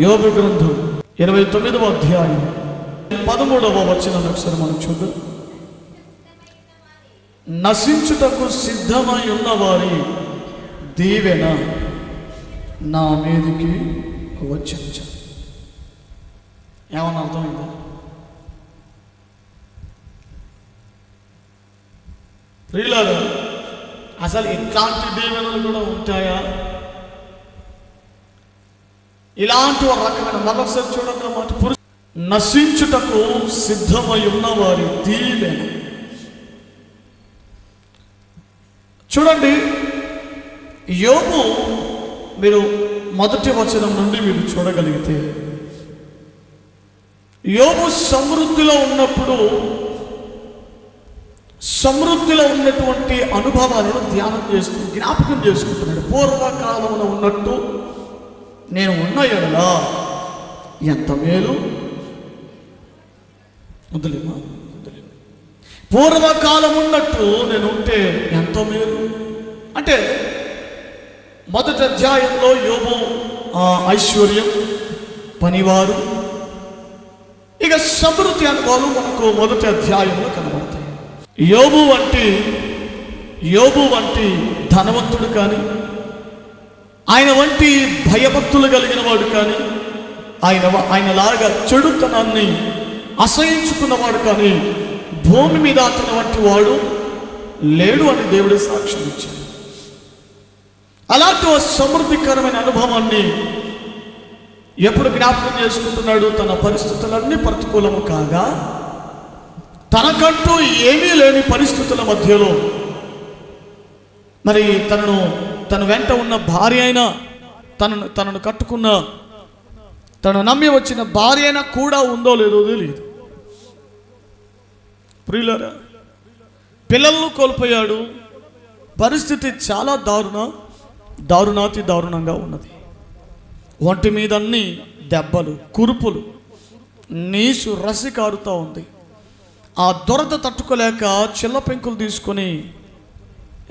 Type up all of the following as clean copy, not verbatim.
యోబు గ్రంథం 29వ అధ్యాయం 13వ వచనం ఒకసారి మనం చూద్దాం. నశించుటకు సిద్ధమై ఉన్నవారి దీవెన నా మీదికి వచ్చింది. ఏమన్నా అర్థమైందా? ప్రియులారా, అసలు ఇట్లాంటి దీవెనలు కూడా ఉంటాయా? ఇలాంటి ఒక రకమైన మరొకసారి చూడండి మాట. నశించుటకు సిద్ధమై ఉన్నవారి దీవెన. చూడండి, యోబు మీరు మొదటి వచనం నుండి మీరు చూడగలిగితే, యోబు సమృద్ధిలో ఉన్నప్పుడు సమృద్ధిలో ఉన్నటువంటి అనుభవాలను ధ్యానం చేస్తూ జ్ఞాపకం చేసుకుంటున్నాడు. పూర్వకాలంలో ఉన్నట్టు నేను ఉన్న ఎడల ఎంత మేలు. వదిలేమా? పూర్వకాలం ఉన్నట్టు నేను ఉంటే ఎంత మేలు అంటే, మొదటి అధ్యాయంలో యోబు ఐశ్వర్యం, పనివారు, ఇక సమృద్ధి అనుభవాలు మనకు మొదటి అధ్యాయంలో కనబడతాయి. యోబు వంటి ధనవంతుడు కానీ, ఆయన వంటి భయభక్తులు కలిగిన వాడు కానీ, ఆయనలాగా చెడుతనాన్ని అసహించుకున్నవాడు కానీ భూమి మీద అతని వంటి వాడు లేడు అని దేవుడి సాక్ష్యం ఇచ్చాడు. అలాంటి సమృద్ధికరమైన అనుభవాన్ని ఎప్పుడు జ్ఞాపకం చేసుకుంటున్నాడు? తన పరిస్థితులన్నీ ప్రతికూలము కాగా, తనకంటూ ఏమీ లేని పరిస్థితుల మధ్యలో మరి తన వెంట ఉన్న భార్య అయినా, తనను కట్టుకున్న, తను నమ్మి వచ్చిన భార్య అయినా కూడా ఉందో లేదో తెలియదు. ప్రియులారా, పిల్లలను కోల్పోయాడు. పరిస్థితి చాలా దారుణాతి దారుణంగా ఉన్నది. ఒంటి మీద అన్ని దెబ్బలు, కురుపులు, నీసు రసి కారుతూ ఉంది. ఆ దొరద తట్టుకోలేక చిల్ల పెంకులు తీసుకొని,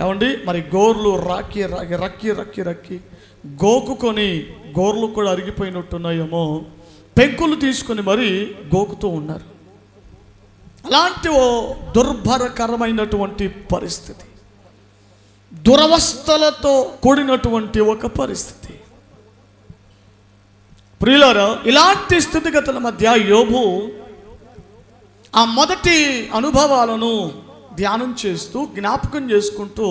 ఏమండి మరి గోర్లు రక్కి గోకుకొని, గోర్లు కూడా అరిగిపోయినట్టున్నాయేమో, పెంకులు తీసుకొని మరి గోకుతూ ఉన్నారు. అలాంటి ఓ దుర్భరకరమైనటువంటి పరిస్థితి, దురవస్థలతో కూడినటువంటి ఒక పరిస్థితి. ప్రియులారా, ఇలాంటి స్థితిగతుల మధ్య యోబు ఆ మొదటి అనుభవాలను ధ్యానం చేస్తూ జ్ఞాపకం చేసుకుంటూ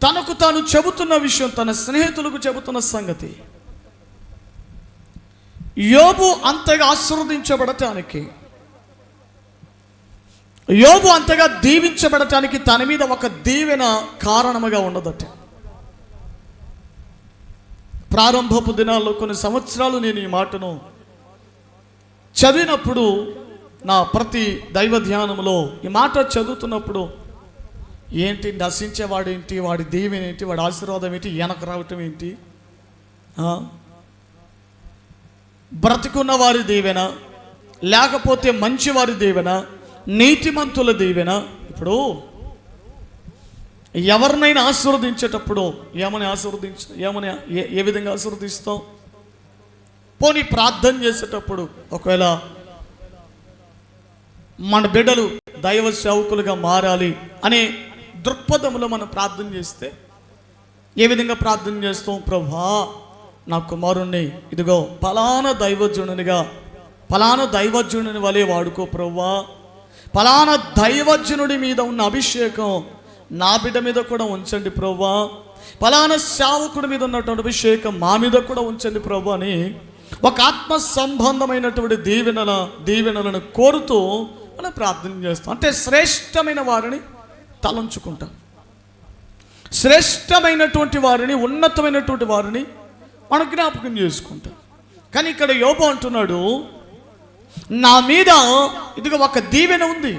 తనకు తాను చెబుతున్న విషయం, తన స్నేహితులకు చెబుతున్న సంగతి, యోబు అంతగా ఆశీర్వదించబడటానికి, యోబు అంతగా దీవించబడటానికి తన మీద ఒక దీవెన కారణముగా ఉండదట. ప్రారంభపు దినాల్లో కొన్ని సంవత్సరాలు నేను ఈ మాటను చదివినప్పుడు, నా ప్రతి దైవ ధ్యానంలో ఈ మాట చదువుతున్నప్పుడు, ఏంటి నశించేవాడు ఏంటి, వాడి దీవెన ఏంటి, వాడి ఆశీర్వాదం ఏంటి, వెనక రావటం ఏంటి, బ్రతికున్న వారి దీవెన, లేకపోతే మంచివారి దీవెన, నీతిమంతుల దీవెన. ఇప్పుడు ఎవరినైనా ఆశీర్వదించేటప్పుడు ఏ విధంగా ఆశీర్వదిస్తాం? పోనీ ప్రార్థన చేసేటప్పుడు ఒకవేళ మన బిడ్డలు దైవ సేవకులుగా మారాలి అనే దృక్పథంలో మనం ప్రార్థన చేస్తే ఏ విధంగా ప్రార్థన చేస్తాం? ప్రభువా, నా కుమారుణ్ణి ఇదిగో ఫలానా దైవజనుని వలె వాడుకో ప్రభువా, ఫలానా దైవజనుడి మీద ఉన్న అభిషేకం నా బిడ్డ మీద కూడా ఉంచండి ప్రభువా, ఫలానా సేవకుడి మీద ఉన్నటువంటి అభిషేకం మా మీద కూడా ఉంచండి ప్రభు అని ఒక ఆత్మ సంబంధమైనటువంటి దీవెనలను కోరుతూ మనం ప్రార్థన చేస్తాం. అంటే శ్రేష్టమైన వారిని తలంచుకుంటాం, శ్రేష్టమైనటువంటి వారిని, ఉన్నతమైనటువంటి వారిని మనం జ్ఞాపకం చేసుకుంటాం. కానీ ఇక్కడ యోబు అంటున్నాడు, నా మీద ఇదిగో ఒక దీవెన ఉంది,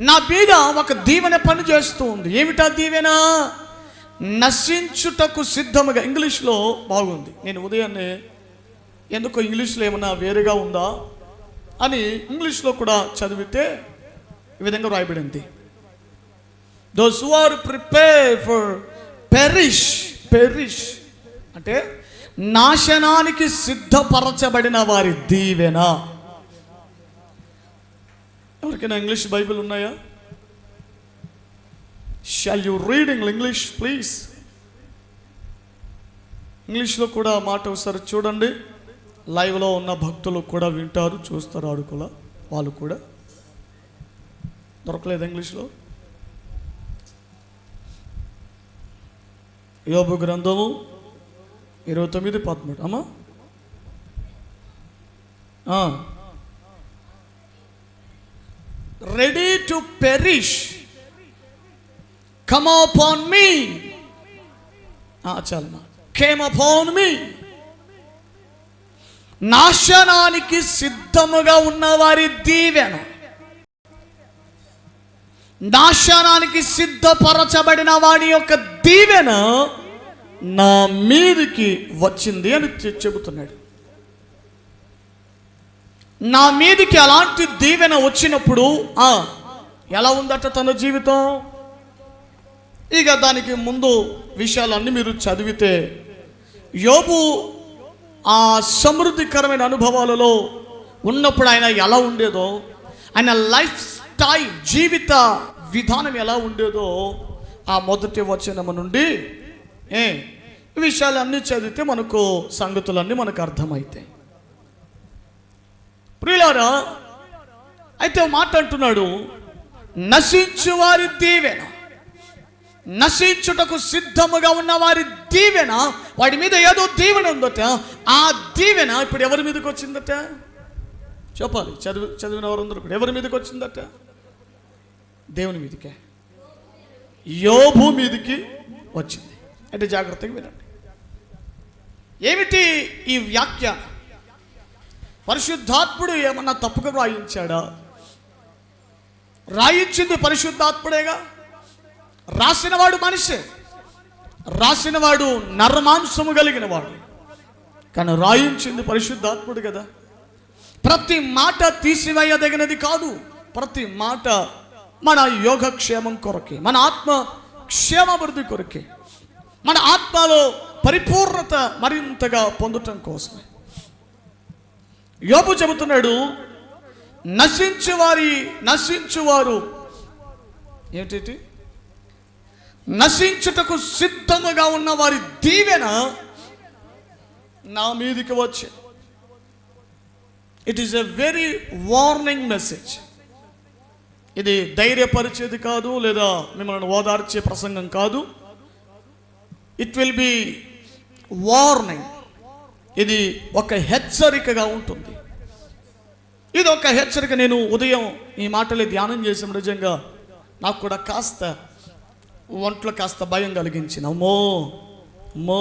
నా మీద ఒక దీవెన పని చేస్తూ ఉంది. ఏమిటా దీవెన? నశించుటకు సిద్ధముగా. ఇంగ్లీష్లో బాగుంది. నేను ఉదయాన్నే ఎందుకో ఇంగ్లీష్లో ఏమన్నా వేరుగా ఉందా అని ఇంగ్లీష్లో కూడా చదివితే ఈ విధంగా రాయబడింది, those who are prepared for perish అంటే నాశనానికి సిద్ధపరచబడిన వారి దీవెన. ఎవరికైనా ఇంగ్లీష్ బైబిల్ ఉన్నాయా? Shall you read in English please? ఇంగ్లీష్లో కూడా మాట ఒకసారి చూడండి. లైవ్లో ఉన్న భక్తులు కూడా వింటారు, చూస్తారు, ఆడుకోల వాళ్ళు కూడా. దొరకలేదు ఇంగ్లీష్లో? యోబు గ్రంథము 29:13 అమ్మా. Ready to perish come upon me. చాలమ్మా. came upon me. నాశనానికి సిద్ధముగా ఉన్న వారి దీవెన, నాశనానికి సిద్ధపరచబడిన వాడి యొక్క దీవెన నా మీదికి వచ్చింది అని చెబుతున్నాడు. నా మీదికి అలాంటి దీవెన వచ్చినప్పుడు ఎలా ఉందట తన జీవితం? ఇక దానికి ముందు విషయాలన్నీ మీరు చదివితే యోబు ఆ సమృద్ధికరమైన అనుభవాలలో ఉన్నప్పుడు ఆయన ఎలా ఉండేదో, ఆయన లైఫ్ స్టైల్, జీవిత విధానం ఎలా ఉండేదో ఆ మొదటి వచనము నుండి విషయాలన్నీ చదివితే మనకు సంగతులన్నీ మనకు అర్థమవుతాయి. ప్రియులారా, అయితే మాట అంటున్నాడు, నశించు వారి దీవెన, నశించుటకు సిద్ధముగా ఉన్న వారి దీవెన, వాడి మీద ఏదో దీవెన ఉందట. ఆ దీవెన ఇప్పుడు ఎవరి మీదకి వచ్చిందట? చెప్పాలి, చదివిన వారందరూ కూడా. ఎవరి మీదకి వచ్చిందట? దేవుని మీదకే, యోబు మీదకి వచ్చింది. అంటే జాగ్రత్తగా వినండి. ఏమిటి ఈ వ్యాఖ్యానం? పరిశుద్ధాత్ముడు ఏమన్నా తప్పుగా రాయించాడా? రాయించింది పరిశుద్ధాత్ముడేగా. రాసినవాడు మనిషే, రాసినవాడు నరమాంసము కలిగిన వాడు, కానీ రాయించింది పరిశుద్ధాత్ముడు కదా. ప్రతి మాట తీసివేయదగినది కాదు. ప్రతి మాట మన యోగక్షేమం కొరకే, మన ఆత్మ క్షేమాభివృద్ధి కొరకే, మన ఆత్మలో పరిపూర్ణత మరింతగా పొందటం కోసమే. యోబు చెబుతున్నాడు, నశించువారు ఏమిటి? నశించుటకు సిద్ధముగా ఉన్న వారి దీవెన నా మీదికి వచ్చి. It is a very warning message. ఇది ధైర్యపరిచేది కాదు, లేదా మిమ్మల్ని ఓదార్చే ప్రసంగం కాదు. It will be warning. ఇది ఒక హెచ్చరికగా ఉంటుంది. ఇది ఒక హెచ్చరిక. నేను ఉదయం ఈ మాటలే ధ్యానం చేసాం. నిజంగా నాకు కూడా కాస్త ఒంట్లో కాస్త భయం కలిగించిన. అమ్మో,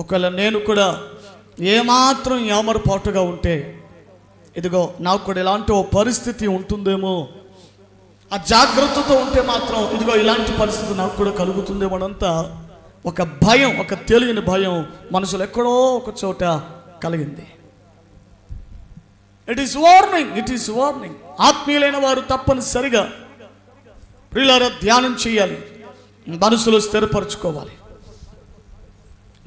ఒకవేళ నేను కూడా ఏమాత్రం యామరపాటుగా ఉంటే, ఇదిగో నాకు కూడా ఇలాంటి ఓ పరిస్థితి ఉంటుందేమో, ఆ జాగ్రత్తతో ఉంటే మాత్రం ఇదిగో ఇలాంటి పరిస్థితి నాకు కూడా కలుగుతుందేమో అంతా ఒక భయం, ఒక తెలియని భయం మనసులో ఎక్కడో ఒక చోట కలిగింది. It is warning. ఆత్మీయులైన వారు తప్పనిసరిగా ప్రియులారా ధ్యానం చేయాలి, మనసులో స్థిరపరచుకోవాలి.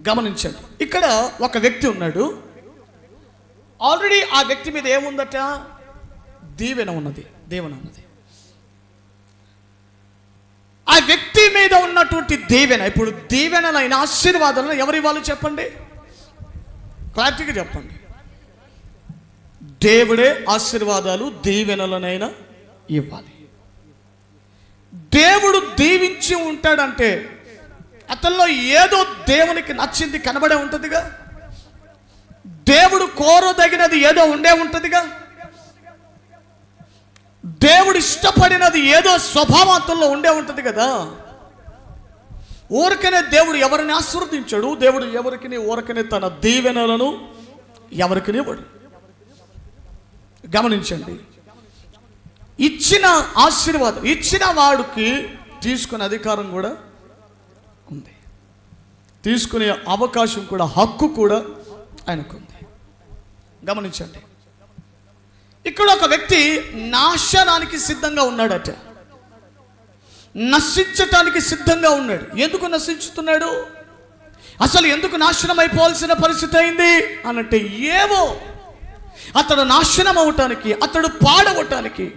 గమనించండి, ఇక్కడ ఒక వ్యక్తి ఉన్నాడు. ఆల్రెడీ ఆ వ్యక్తి మీద ఏముందట? దీవెన ఉన్నది. ఆ వ్యక్తి మీద ఉన్నటువంటి దీవెన, ఇప్పుడు దీవెనలైన ఆశీర్వాదాలను ఎవరి ఇవ్వాలి చెప్పండి? క్లారిటీగా చెప్పండి. దేవుడే ఆశీర్వాదాలు దీవెనలనైనా ఇవ్వాలి. దేవుడు దీవించి ఉంటాడంటే అతనిలో ఏదో దేవునికి నచ్చింది కనబడే ఉంటుందిగా. దేవుడు కోరదగినది ఏదో ఉండే ఉంటుందిగా. దేవుడు ఇష్టపడినది ఏదో స్వభావం అతనిలో ఉండే ఉంటుంది కదా. ఊరికనే దేవుడు ఎవరిని ఆశీర్వదించాడు. దేవుడు ఎవరికి ఊరికనే తన దీవెనలను ఎవరికి ఇవ్వడు. గమనించండి, ఇచ్చిన ఆశీర్వాదం ఇచ్చిన వాడికి తీసుకునే అధికారం కూడా ఉంది, తీసుకునే అవకాశం కూడా, హక్కు కూడా ఆయనకుంది. గమనించండి, ఇక్కడ ఒక వ్యక్తి నాశనానికి సిద్ధంగా ఉన్నాడట, నశించటానికి సిద్ధంగా ఉన్నాడు. ఎందుకు నశించుతున్నాడు? అసలు ఎందుకు నాశనం అయిపోవాల్సిన పరిస్థితి అయింది అనంటే, ఏవో అతడు నాశనం అవటానికి, అతడు పాడవటానికి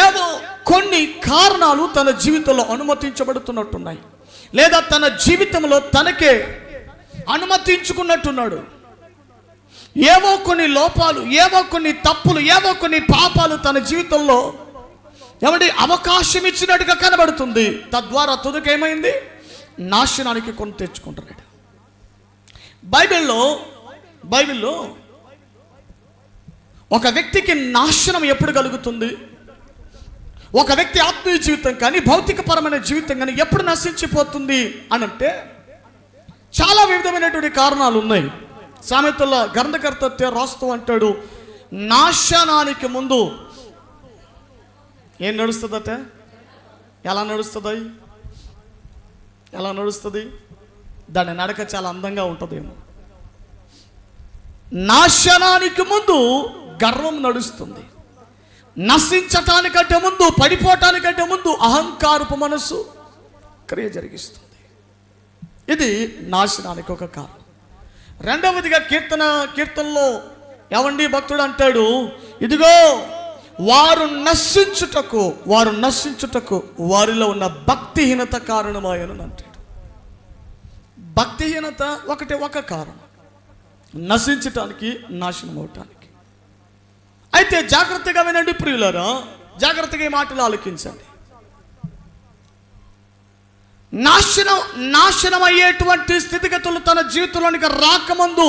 ఏవో కొన్ని కారణాలు తన జీవితంలో అనుమతించబడుతున్నట్టున్నాయి, లేదా తన జీవితంలో తనకే అనుమతించుకున్నట్టున్నాడు. ఏవో కొన్ని లోపాలు, ఏవో కొన్ని తప్పులు, ఏవో కొన్ని పాపాలు తన జీవితంలో ఎవడి అవకాశం ఇచ్చినట్టుగా కనబడుతుంది. తద్వారా తుదకేమైంది? నాశనానికి కొని తెచ్చుకుంటున్నాడు. బైబిల్లో ఒక వ్యక్తికి నాశనం ఎప్పుడు కలుగుతుంది? ఒక వ్యక్తి ఆత్మీయ జీవితం కానీ, భౌతికపరమైన జీవితం కానీ ఎప్పుడు నశించిపోతుంది అనంటే, చాలా వివిధమైనటువంటి కారణాలు ఉన్నాయి. సామెతల్లో గ్రంథకర్త రాస్తూ అంటాడు, నాశనానికి ముందు ఏం నడుస్తుందట? ఎలా నడుస్తుంది? దాని నడక చాలా అందంగా ఉంటుందేమో. నాశనానికి ముందు గర్వం నడుస్తుంది. నశించటానికంటే ముందు, పడిపోవటానికంటే ముందు అహంకారపు మనస్సు క్రియ జరిగిస్తుంది. ఇది నాశనానికి ఒక కారణం. రెండవదిగా కీర్తనలో ఏవండి భక్తుడు అంటాడు, ఇదిగో వారు నశించుటకు వారిలో ఉన్న భక్తిహీనత కారణమాయను అంటాడు. భక్తిహీనత ఒక కారణం నశించటానికి, నాశనం అవటానికి. అయితే జాగ్రత్తగా వినండి ప్రియులారా, జాగ్రత్తగా ఈ మాటలు ఆలకించండి. నాశనం అయ్యేటువంటి స్థితిగతులు తన జీవితంలోనికి రాకముందు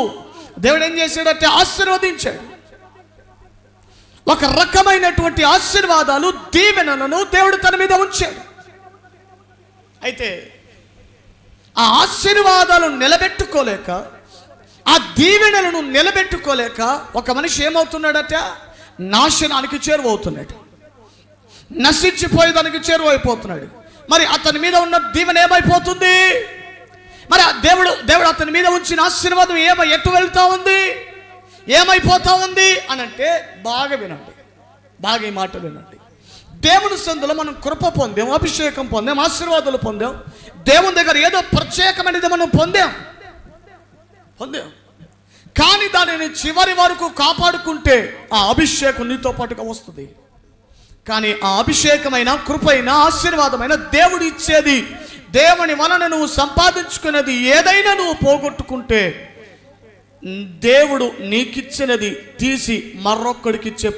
దేవుడు ఏం చేశాడంటే ఆశీర్వదించాడు. ఒక రకమైనటువంటి ఆశీర్వాదాలు, దీవెనలను దేవుడు తన మీద ఉంచాడు. అయితే ఆ ఆశీర్వాదాలు నిలబెట్టుకోలేక, ఆ దీవెనలను నిలబెట్టుకోలేక ఒక మనిషి ఏమవుతున్నాడట? నాశనానికి చేరువవుతున్నాడు, నశించిపోయేదానికి చేరువైపోతున్నాడు. మరి అతని మీద ఉన్న దీవెన ఏమైపోతుంది? మరి దేవుడు అతని మీద ఉంచిన ఆశీర్వాదం ఎటు వెళ్తా ఉంది, ఏమైపోతా ఉంది అనంటే, బాగా వినండి, బాగా ఈ మాట వినండి. దేవుని సందులో మనం కృప పొందాం, అభిషేకం పొందాం, ఆశీర్వాదాలు పొందాం. దేవుని దగ్గర ఏదో ప్రత్యేకమైనది మనం పొందాం. కానీ దానిని చివరి వరకు కాపాడుకుంటే ఆ అభిషేకం నీతో పాటుగా వస్తుంది. కానీ ఆ అభిషేకమైన, కృపైన, ఆశీర్వాదమైన దేవుడు ఇచ్చేది, దేవుని వలన నువ్వు సంపాదించుకున్నది ఏదైనా నువ్వు పోగొట్టుకుంటే, దేవుడు నీకిచ్చినది తీసి మరొక్కడికి ఇచ్చే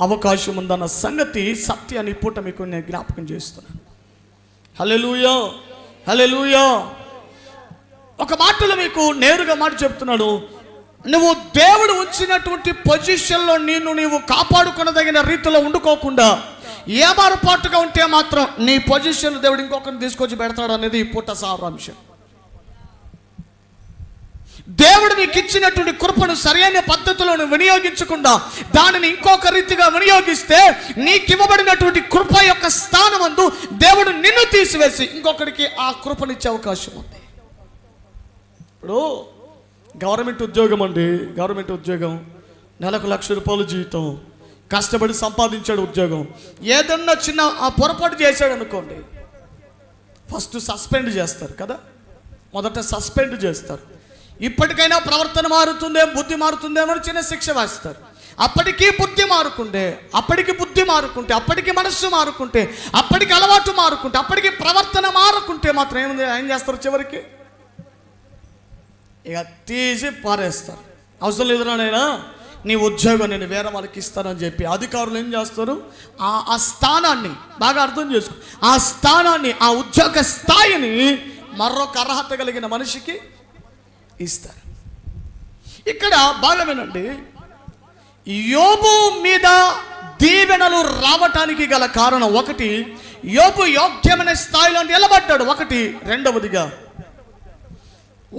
అవకాశం ఉందన్న సంగతి, సత్యాన్ని పూట మీకు నేను జ్ఞాపకం చేస్తున్నాను. హల్లెలూయా, హల్లెలూయా. ఒక మాటలో మీకు నేరుగా మాట చెప్తున్నాడు, నువ్వు దేవుడు ఉంచినటువంటి పొజిషన్లో నీవు కాపాడుకునదగిన రీతిలో ఉండుకోకుండా ఏమారుపాటుగా ఉంటే మాత్రం నీ పొజిషన్ దేవుడు ఇంకొకరిని తీసుకొచ్చి పెడతాడు అనేది ఈ పూట సారాంశం. దేవుడు నీకు ఇచ్చినటువంటి కృపను సరైన పద్ధతిలో వినియోగించకుండా దానిని ఇంకొక రీతిగా వినియోగిస్తే, నీకు ఇవ్వబడినటువంటి కృప యొక్క స్థానమందు దేవుడు నిన్ను తీసివేసి ఇంకొకరికి ఆ కృపనిచ్చే అవకాశం ఉంది. ఇప్పుడు గవర్నమెంట్ ఉద్యోగం, నెలకు ₹1,00,000 జీతం, కష్టపడి సంపాదించాడు ఉద్యోగం. ఏదన్నా చిన్న ఆ పొరపాటు చేశాడు అనుకోండి, ఫస్ట్ సస్పెండ్ చేస్తారు కదా, మొదట సస్పెండ్ చేస్తారు. ఇప్పటికైనా ప్రవర్తన మారుతుందేమో, బుద్ధి మారుతుందేమో అని చిన్న శిక్ష వేస్తారు. అప్పటికీ బుద్ధి మారుకుంటే, అప్పటికి మనస్సు మారుకుంటే, అప్పటికి అలవాటు మారుకుంటే, అప్పటికి ప్రవర్తన మారుకుంటే మాత్రం ఏం చేస్తారు? చివరికి ఇక తీసి పారేస్తారు. అవసరం లేదురానైనా నీ ఉద్యోగం నేను వేరే వాళ్ళకి ఇస్తానని చెప్పి అధికారులు ఏం చేస్తారు? ఆ స్థానాన్ని బాగా అర్థం చేసుకో, ఆ స్థానాన్ని, ఆ ఉద్యోగ స్థాయిని మరొక అర్హత కలిగిన మనిషికి ఇస్తారు. ఇక్కడ బాగా వినండి, యోబు మీద దీవెనలు రావటానికి గల కారణం ఒకటి, యోబు యోగ్యమైన స్థాయిలో నిలబడ్డాడు. ఒకటి. రెండవదిగా,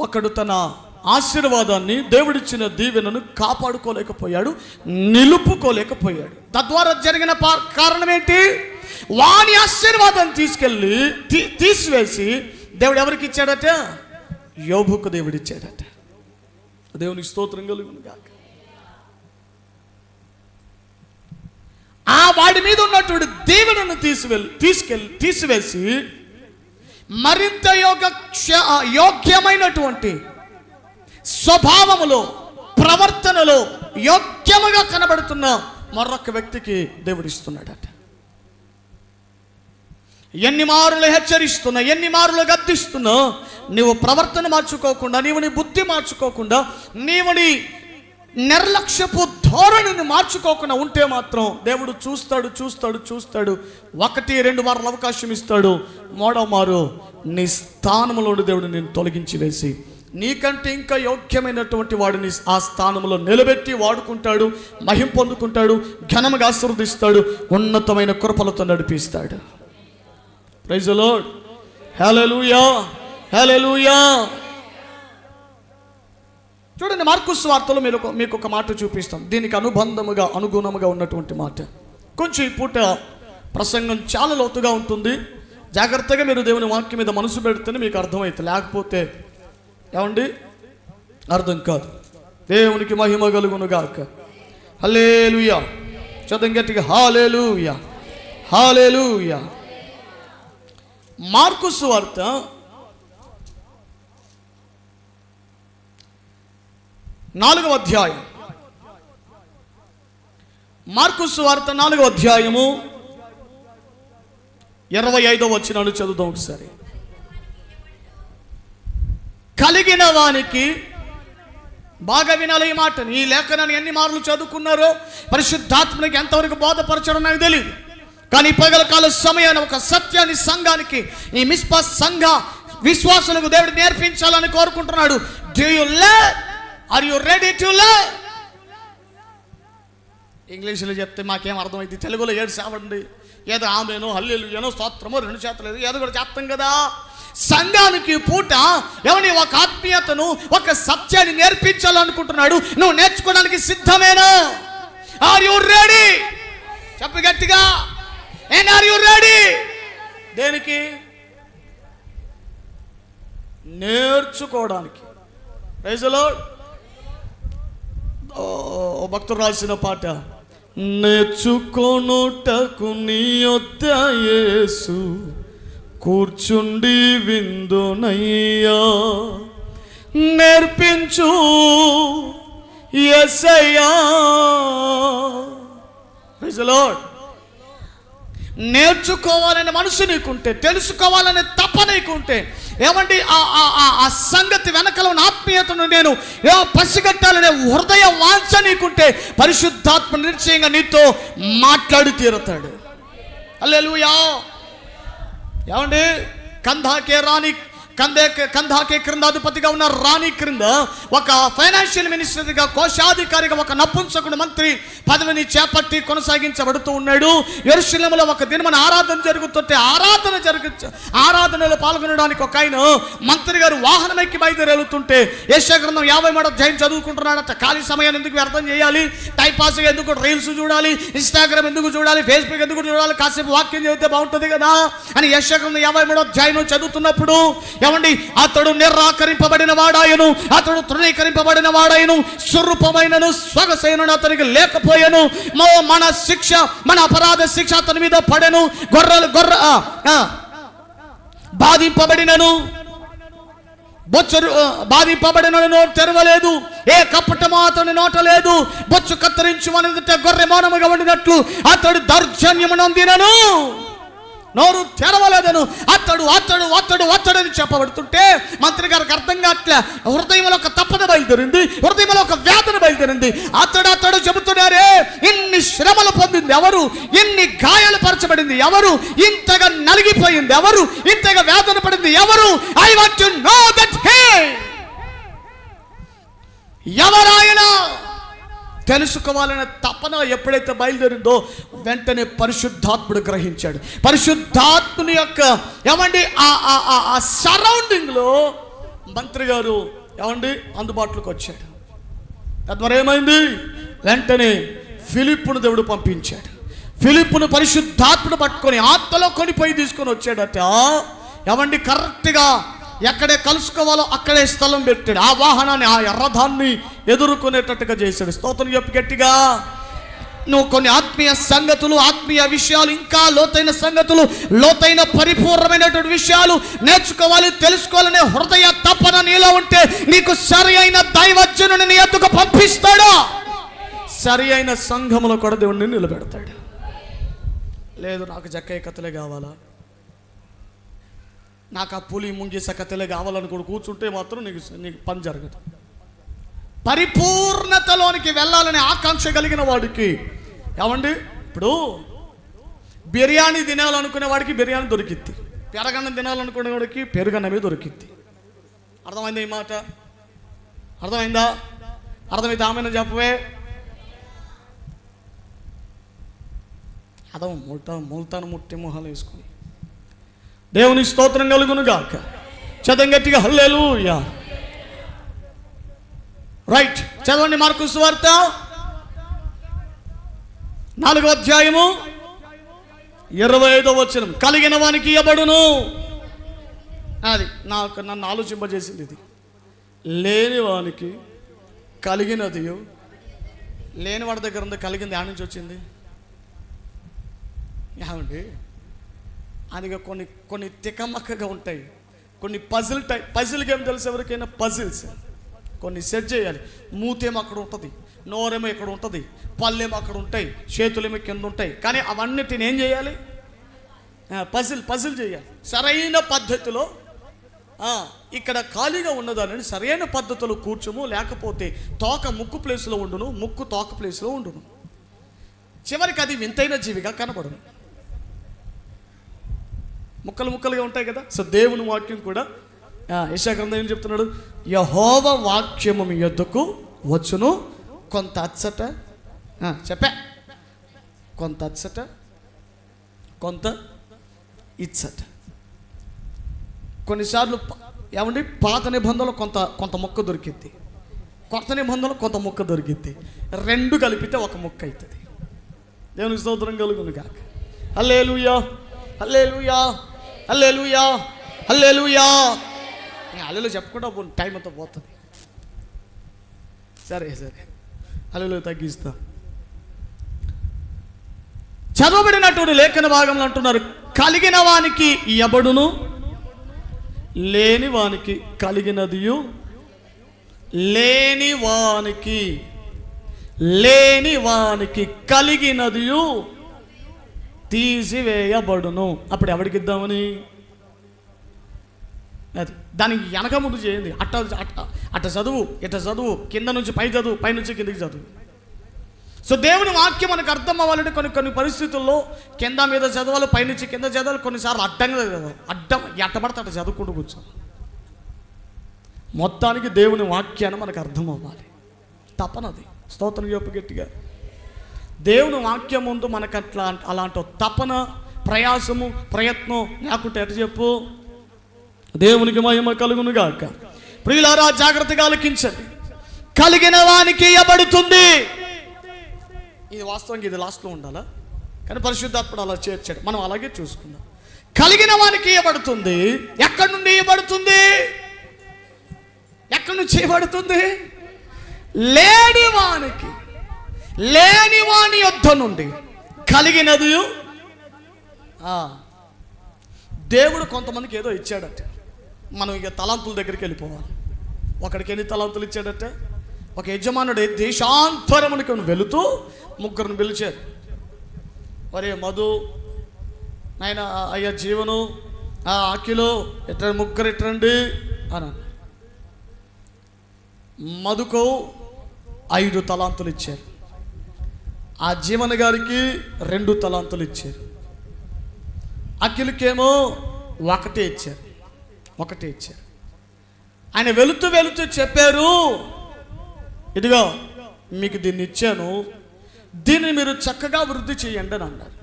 ఒకడు తన ఆశీర్వాదాన్ని, దేవుడిచ్చిన దీవెనను కాపాడుకోలేకపోయాడు, నిలుపుకోలేకపోయాడు. తద్వారా జరిగిన కారణం ఏంటి? వాని ఆశీర్వాదం తీసివేసి దేవుడు ఎవరికి ఇచ్చాడట? యోబుకు దేవుడు ఇచ్చాడట. దేవునికి స్తోత్రం కలుగును గాక. ఆ వాడి మీద ఉన్నటువంటి దీవెనను తీసివేసి మరింత యోగ్యమైనటువంటి స్వభావములో, ప్రవర్తనలో యోగ్యముగా కనబడుతున్న మరొక వ్యక్తికి దేవుడిస్తున్నాడట. ఎన్ని మారులు హెచ్చరిస్తున్నా, ఎన్ని మారులు గద్దిస్తున్నా, నీవు ప్రవర్తన మార్చుకోకుండా, నీవు నీ బుద్ధి మార్చుకోకుండా, నీవు నీ నిర్లక్ష్యపు ధోరణిని మార్చుకోకుండా ఉంటే మాత్రం దేవుడు చూస్తాడు. 1-2 మార్లు అవకాశం ఇస్తాడు. 3వ మారు నీ స్థానంలో దేవుడు నేను తొలగించి వేసి నీకంటే ఇంకా యోగ్యమైనటువంటి వాడిని ఆ స్థానంలో నిలబెట్టి వాడుకుంటాడు, మహిమ పొందుకుంటాడు, ఘనముగా ఆశీర్వదిస్తాడు, ఉన్నతమైన కృపలతో నడిపిస్తాడు. Praise the lord. Hallelujah, hallelujah. చూడండి, మార్కు సువార్తలో మీకు ఒక మాట చూపిస్తాం, దీనికి అనుగుణముగా ఉన్నటువంటి మాట. కొంచెం ఈ పూట ప్రసంగం చాలా లోతుగా ఉంటుంది. జాగ్రత్తగా మీరు దేవుని వాక్యం మీద మనసు పెడితేనే మీకు అర్థమవుతుంది, లేకపోతే ఏమండి అర్థం కాదు. దేవునికి మహిమ కలుగును గాక. హల్లెలూయా. చదవం గట్టిగా, హల్లెలూయా, హల్లెలూయా. మార్కు సువార్త 4వ అధ్యాయం. మార్కు సువార్త 4వ అధ్యాయము 25వ వచనాన్ని చదువుదాం ఒకసారి. కలిగిన వానికి, బాగా వినాలి ఈ మాటని, ఈ లేఖనాన్ని ఎన్ని మార్లు చదువుకున్నారో, పరిశుద్ధాత్మనికి ఎంతవరకు బోధపరచడం నాకు తెలియదు. కానీ పగలకాల సమయాన్ని ఒక సత్యాన్ని సంఘానికి, ఈ మిస్పా సంఘ విశ్వాసులకు దేవుడు నేర్పించాలని కోరుకుంటున్నాడు. Do you learn? Are you ready to learn? ఇంగ్లీష్లో చెప్తే మాకేం అర్థమైంది, తెలుగులో ఏడు సేవండి, ఏదో ఆమెను హల్లెలూయానో స్తోత్రమో 2 చేతలు ఏదో కూడా చేస్తాం కదా. సంఘానికి పూట ఎవని ఒక ఆత్మీయతను, ఒక సత్యాన్ని నేర్పించాలనుకుంటున్నాడు. నువ్వు నేర్చుకోవడానికి సిద్ధమేనా? Are you ready? చెప్పు గట్టిగా. And are you ready? దేనికి? నేర్చుకోవడానికి. Praise the lord. భక్తుడు రాసిన పాట, నేర్చుకొనుటకు నీ యొద్ద యేసు కూర్చుండి విందునయ్యా, నేర్పించు యేసయ్యా. Praise the lord. నేర్చుకోవాలనే మనసు నీకుంటే, తెలుసుకోవాలనే తప నీకుంటే, ఏమండి ఆ సంగతి వెనకల ఉన్న ఆత్మీయతను నేను పసిగట్టాలనే హృదయ వాంఛ నీకుంటే, పరిశుద్ధాత్మ నిశ్చయంగా నీతో మాట్లాడి తీరుతాడు. హల్లెలూయా. ఏమండి, కంధాకే క్రింద అధిపతిగా ఉన్న రాణి క్రింద ఒక ఫైనాన్షియల్ మినిస్టర్గా, కోశాధికారిగా ఒక నపుంసకుడు మంత్రి పదవిని చేపట్టి కొనసాగించబడుతూ ఉన్నాడు. యెరూషలేములో ఒక దినమన ఆరాధన జరుగుతుంటే ఆరాధనలో పాల్గొనడానికి ఒక ఆయన మంత్రి గారు వాహనం ఎక్కి బయలుదేరుతుంటే యెషయా గ్రంథం 53వ అధ్యాయం చదువుకుంటున్నాడట. ఖాళీ సమయాన్ని ఎందుకు వ్యర్థం చేయాలి? టైంపాస్గా ఎందుకు రీల్స్ చూడాలి? ఇన్స్టాగ్రామ్ ఎందుకు చూడాలి? ఫేస్బుక్ ఎందుకు చూడాలి? కాసేపు వాక్యం చదివితే బాగుంటుంది కదా అని యెషయా గ్రంథం 53వ అధ్యాయం చదువుతున్నప్పుడు, ఏమండి, అతడు నిరాకరింపబడిన వాడాయను, అతడు తృణీకరింపబడిన వాడాయను, స్వరూపమైనను స్వగసైనను అతనికి లేకపోయాను. మన శిక్ష, మన అపరాధ శిక్ష అతని మీద పడెను. బాధింపబడినను నోరు తెరవలేదు, ఏ కపటమో అతని నోట లేదు. బొచ్చు కత్తిరించుమని గొర్రె మౌనముగా ఉండినట్లు అతడు దౌర్జన్యమునందినను, నోరు తెరవలేదను. అతడు చెప్పబడుతుంటే మంత్రి గారికి అర్థం కావట్లే. హృదయంలో ఒక తపన బయలుదేరింది, హృదయంలో ఒక వేదన బయలుదేరింది. అతడు చెబుతున్నారే, ఇన్ని శ్రమలు పొందింది ఎవరు? ఇన్ని గాయాలు పరచబడింది ఎవరు? ఇంతగా నలిగిపోయింది ఎవరు? ఇంతగా వేదన పడింది ఎవరు? I want to know that hey, ఎవరాయనా తెలుసుకోవాలనే తపన ఎప్పుడైతే బయలుదేరిందో వెంటనే పరిశుద్ధాత్ముడు గ్రహించాడు. పరిశుద్ధాత్ముని యొక్క ఏమండి ఆ సరౌండింగ్లో మంత్రి గారు ఏమండి అందుబాటులోకి వచ్చాడు. తద్వారా ఏమైంది? వెంటనే ఫిలిప్పును దేవుడు పంపించాడు. ఫిలిప్పును పరిశుద్ధాత్ముడు పట్టుకొని ఆత్మలో కొనిపోయి తీసుకొని వచ్చాడట. ఏమండి, కరెక్ట్గా ఎక్కడే కలుసుకోవాలో అక్కడే స్థలం పెట్టాడు. ఆ వాహనాన్ని, ఆ రథాన్ని ఎదుర్కొనేటట్టుగా చేశాడు. స్తోత్రం చెప్పి గట్టిగా. నువ్వు కొన్ని ఆత్మీయ సంగతులు, ఆత్మీయ విషయాలు, ఇంకా లోతైన సంగతులు, లోతైన పరిపూర్ణమైనటువంటి విషయాలు నేర్చుకోవాలి, తెలుసుకోవాలనే హృదయ తపన నీలో ఉంటే నీకు సరి అయిన దైవజనుని నీ ఎద్దుకు పంపిస్తాడు. సరి అయిన సంఘములో కూడా దేవుడిని నిలబెడతాడు. లేదు నాకు జక్కయ్య కథలే కావాలా, నాకు ఆ పులి ముంగీస కథలే కావాలని కూడా కూర్చుంటే మాత్రం నీకు పని జరగదు. పరిపూర్ణతలోనికి వెళ్ళాలనే ఆకాంక్ష కలిగిన వాడికి, ఏమండి ఇప్పుడు బిర్యానీ తినాలనుకునే వాడికి బిర్యానీ దొరికిద్ది, పెరగన్నం తినాలనుకునే వాడికి పెరుగన్నమే దొరికిద్ది. అర్థమైందా ఈ మాట? అర్థమైందా? అర్థమైతే ఆమెను చెప్పవే. అదం మూల్తాను ముట్టి మొహాలు వేసుకుని దేవుని స్తోత్రం కలుగును గాక. చదవం గట్టిగా హల్లెలూయా. రైట్, చదవండి మార్కు సువార్త 4వ అధ్యాయము 25వ వచనం. కలిగిన వానికి ఇవ్వబడును. అది నన్ను ఆలోచింపజేసింది ఇది. లేని వానికి కలిగినది, లేని వాడి దగ్గర ఉంది, కలిగింది ఆడ నుంచి వచ్చింది. ఏమండి అందుకే కొన్ని తికమక్కగా ఉంటాయి, కొన్ని పజిల్ గేమ్ తెలుసు ఎవరికైనా? పజిల్స్ కొన్ని సెట్ చేయాలి. మూతేమో అక్కడ ఉంటుంది, నోరేమో ఇక్కడ ఉంటుంది, పళ్ళేమో అక్కడ ఉంటాయి, చేతులేమో కింద ఉంటాయి. కానీ అవన్నిటిని ఏం చేయాలి? పజిల్ చేయాలి సరైన పద్ధతిలో. ఇక్కడ ఖాళీగా ఉన్నదాన్ని సరైన పద్ధతిలో కూర్చుము, లేకపోతే తోక ముక్కు ప్లేస్లో ఉండును, ముక్కు తోక ప్లేస్లో ఉండును. చివరికి అది వింతైన జీవిగా కనబడును. ముక్కలుగా ఉంటాయి కదా. సో దేవుని వాక్యం కూడా యెషయా గ్రంథం ఏం చెప్తున్నాడు? యెహోవా వాక్యము మీ యొద్దకు వచ్చును, కొంత అచ్చట చెప్పా, కొంత అచ్చట కొంత ఇచ్చట. కొన్నిసార్లు ఏమండి పాత నిబంధనలో కొంత మొక్క దొరికిద్ది, కొత్త నిబంధనలో కొంత మొక్క దొరికిద్ది, రెండు కలిపితే ఒక మొక్క అవుతుంది. దేవునికి స్తోత్రం కలుగును గాక. హల్లెలూయా, హల్లెలూయా, హల్లెలూయా, హల్లెలూయా. హల్లెలూయా చెప్పుకుంటా టైం అంతా పోతుంది. సరే హల్లెలూయా తగ్గిస్తా. చదవబడినటువంటి లేఖన భాగంలో అంటున్నారు, కలిగిన వానికి ఇయ్యబడును, లేని వానికి కలిగినదియు, లేని వానికి కలిగినదియు తీసివేయబడును. అప్పుడు ఎవరికి ఇద్దామని? అది దానికి వెనక ముందు చేయండి. అట్ట చదువు, ఇట్ట చదువు, కింద నుంచి పై చదువు, పై నుంచి కిందికి చదువు. సో దేవుని వాక్యం మనకు అర్థం అవ్వాలంటే కొన్ని పరిస్థితుల్లో కింద మీద చదవాలి, పైనుంచి కింద చదవాలి, కొన్నిసార్లు అడ్డంగా చదవాలి. ఎట్టబడితే అట్ట చదువుకుంటూ కూర్చోవాలి. మొత్తానికి దేవుని వాక్యాన్ని మనకు అర్థం అవ్వాలి. తపనది. స్తోత్రం చెప్పు గట్టిగా. దేవుని వాక్యం ముందు మనకు అలాంటి తపన, ప్రయాసము, ప్రయత్నం లేకుంటే ఎట చెప్పు. దేవునికి మహిమ కలుగును గాక. ప్రియులారా జాగ్రత్తగా ఆలకించండి. కలిగిన వానికి ఇవ్వబడుతుంది. ఇది వాస్తవంగా ఇది లాస్ట్లో ఉండాలా, కానీ పరిశుద్ధాత్ముడు అలా చేర్చాడు. మనం అలాగే చూసుకుందాం. కలిగిన వానికి ఇవ్వబడుతుంది. ఎక్కడి నుండి ఇవ్వబడుతుంది? ఎక్కడి నుంచి ఇవ్వబడుతుంది? లేని వాని యొద్ద నుండి కలిగినది. దేవుడు కొంతమందికి ఏదో ఇచ్చాడట. మనం ఇక తలాంతుల దగ్గరికి వెళ్ళిపోవాలి. ఒకడికి ఎన్ని తలాంతులు ఇచ్చాడట? ఒక యజమానుడు దేశాంతరమునికి వెళుతూ ముగ్గురిని పిలిచారు. ఒరే మధు, నాయన అయ్యా జీవను, అఖిలో ఇట్లా ముగ్గురు ఇట్రండి అని. మధుకు 5 తలాంతులు ఇచ్చారు. ఆ జీవన్ గారికి 2 తలాంతులు ఇచ్చారు. అఖిల్కేమో ఒకటే ఇచ్చారు. ఆయన వెళుతూ చెప్పారు, ఇదిగో మీకు దీన్ని ఇచ్చాను, దీన్ని మీరు చక్కగా వృద్ధి చేయండి అని అన్నారు.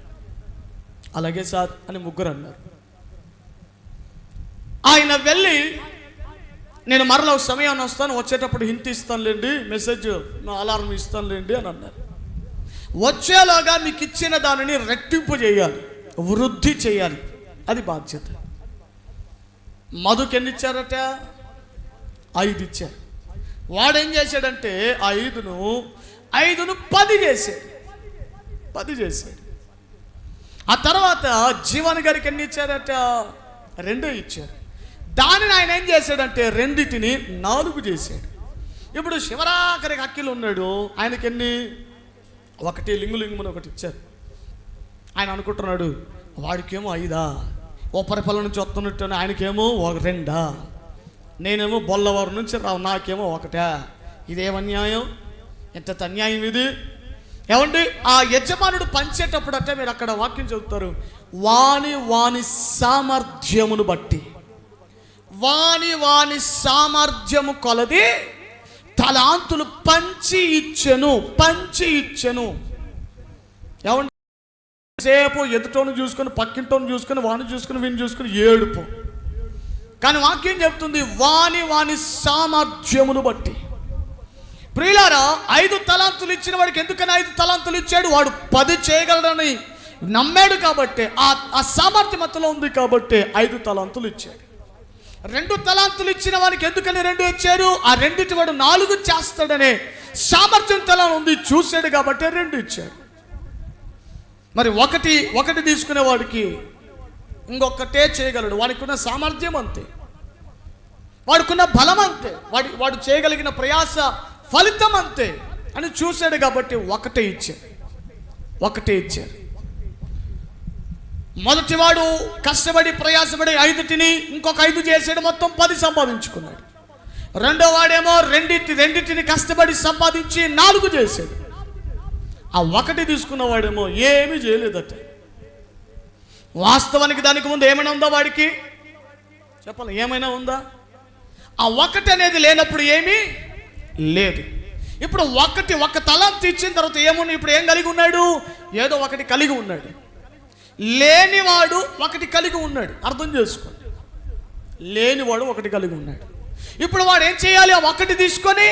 అలాగే సార్ అని ముగ్గురు అన్నారు. ఆయన వెళ్ళి, నేను మరలా సమయాన్ని వస్తాను, వచ్చేటప్పుడు హింట్ ఇస్తానులేండి, మెసేజ్ అలారం ఇస్తానులేండి అని అన్నారు. వచ్చేలాగా మీకు ఇచ్చిన దానిని రెట్టింపు చేయాలి, వృద్ధి చేయాలి, అది బాధ్యత. మధుకి ఎన్ని ఇచ్చారట? 5 ఇచ్చారు. వాడేం చేశాడంటే 5ను 10 చేశాడు. 10 చేశాడు. ఆ తర్వాత జీవన్ గారికి ఎన్ని ఇచ్చారట? 2 ఇచ్చారు. దానిని ఆయన ఏం చేశాడంటే 2టిని 4 చేశాడు. ఇప్పుడు శివరాఖరికి అక్కిలు ఉన్నాడు, ఆయనకి ఎన్ని? 1 లింగులింగుమని 1 ఇచ్చారు. ఆయన అనుకుంటున్నాడు వాడికేమో 5, ఓ పరిపాలన నుంచి వస్తున్నట్టు, ఆయనకేమో 2, నేనేమో బొల్లవారు నుంచి నాకేమో 1. ఇదేమన్యాయం? ఎంత అన్యాయం ఇది! ఏమండి, ఆ యజమానుడు పంచేటప్పుడు అంటే మీరు అక్కడ వాక్యం చదువుతారు, వాని సామర్థ్యమును బట్టి, వాని సామర్థ్యము కొలది తలాంతులు పంచి ఇచ్చెను. ఏమంటే సేపు ఎదుటోను చూసుకొని, పక్కింటోను చూసుకొని, వాని చూసుకొని, వీని చూసుకొని ఏడుపు. కానీ వాక్యం చెప్తుంది వాని సామర్థ్యమును బట్టి. ప్రియులారా, 5 తలాంతులు ఇచ్చిన వాడికి ఎందుకని 5 తలాంతులు ఇచ్చాడు? వాడు 10 చేయగలడని నమ్మాడు కాబట్టి, ఆ సామర్థ్యం అతలో ఉంది కాబట్టి 5 తలాంతులు ఇచ్చాడు. 2 తలాంతులు ఇచ్చిన వాడికి ఎందుకని 2 ఇచ్చారు? ఆ 2 వాడు 4 చేస్తాడనే సామర్థ్యం తలా ఉంది, చూశాడు కాబట్టి 2 ఇచ్చాడు. మరి ఒకటి తీసుకునే వాడికి ఇంకొకటే చేయగలడు, వాడికి ఉన్న సామర్థ్యం అంతే, వాడుకున్న బలం అంతే, వాడు చేయగలిగిన ప్రయాస ఫలితం అంతే అని చూశాడు కాబట్టి 1 ఇచ్చారు. మొదటివాడు కష్టపడి ప్రయాసపడి 5టిని ఇంకొక 5 చేసాడు, మొత్తం 10 సంపాదించుకున్నాడు. రెండో వాడేమో రెండింటిని కష్టపడి సంపాదించి 4 చేశాడు. ఆ 1 తీసుకున్నవాడేమో ఏమీ చేయలేదట. వాస్తవానికి దానికి ముందు ఏమైనా ఉందా వాడికి? చెప్పాలి, ఏమైనా ఉందా? ఆ 1 అనేది లేనప్పుడు ఏమీ లేదు. ఇప్పుడు 1 తలాంతు ఇచ్చిన తర్వాత ఏమున్నా, ఇప్పుడు ఏం కలిగి ఉన్నాడు? ఏదో 1 కలిగి ఉన్నాడు. లేనివాడు 1 కలిగి ఉన్నాడు. అర్థం చేసుకోండి, లేనివాడు 1 కలిగి ఉన్నాడు. ఇప్పుడు వాడు ఏం చేయాలి? ఆ 1 తీసుకొని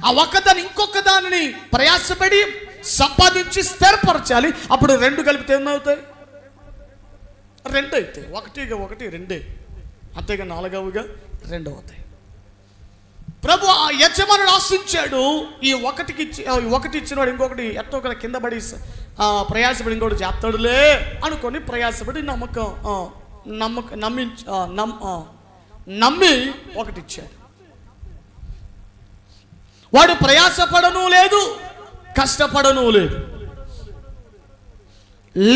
ఆ 1 ఇంకొక దానిని ప్రయాసపడి సంపాదించి స్థిరపరచాలి. అప్పుడు 2 కలిపితే ఏమవుతాయి? 2 అవుతాయి. 1 2, అంతేగా 4గా 2 అవుతాయి. ప్రభు ఆ యజమానుడు ఆశించాడు, ఈ 1 ఇచ్చినవాడు ఇంకొకటి ఎట్టో ఒక కింద పడి ప్రయాసపడి ఇంకోటి చేస్తాడులే అనుకొని ప్రయాసపడి నమ్మి 1 ఇచ్చాడు. వాడు ప్రయాసపడను లేదు, కష్టపడను లేదు.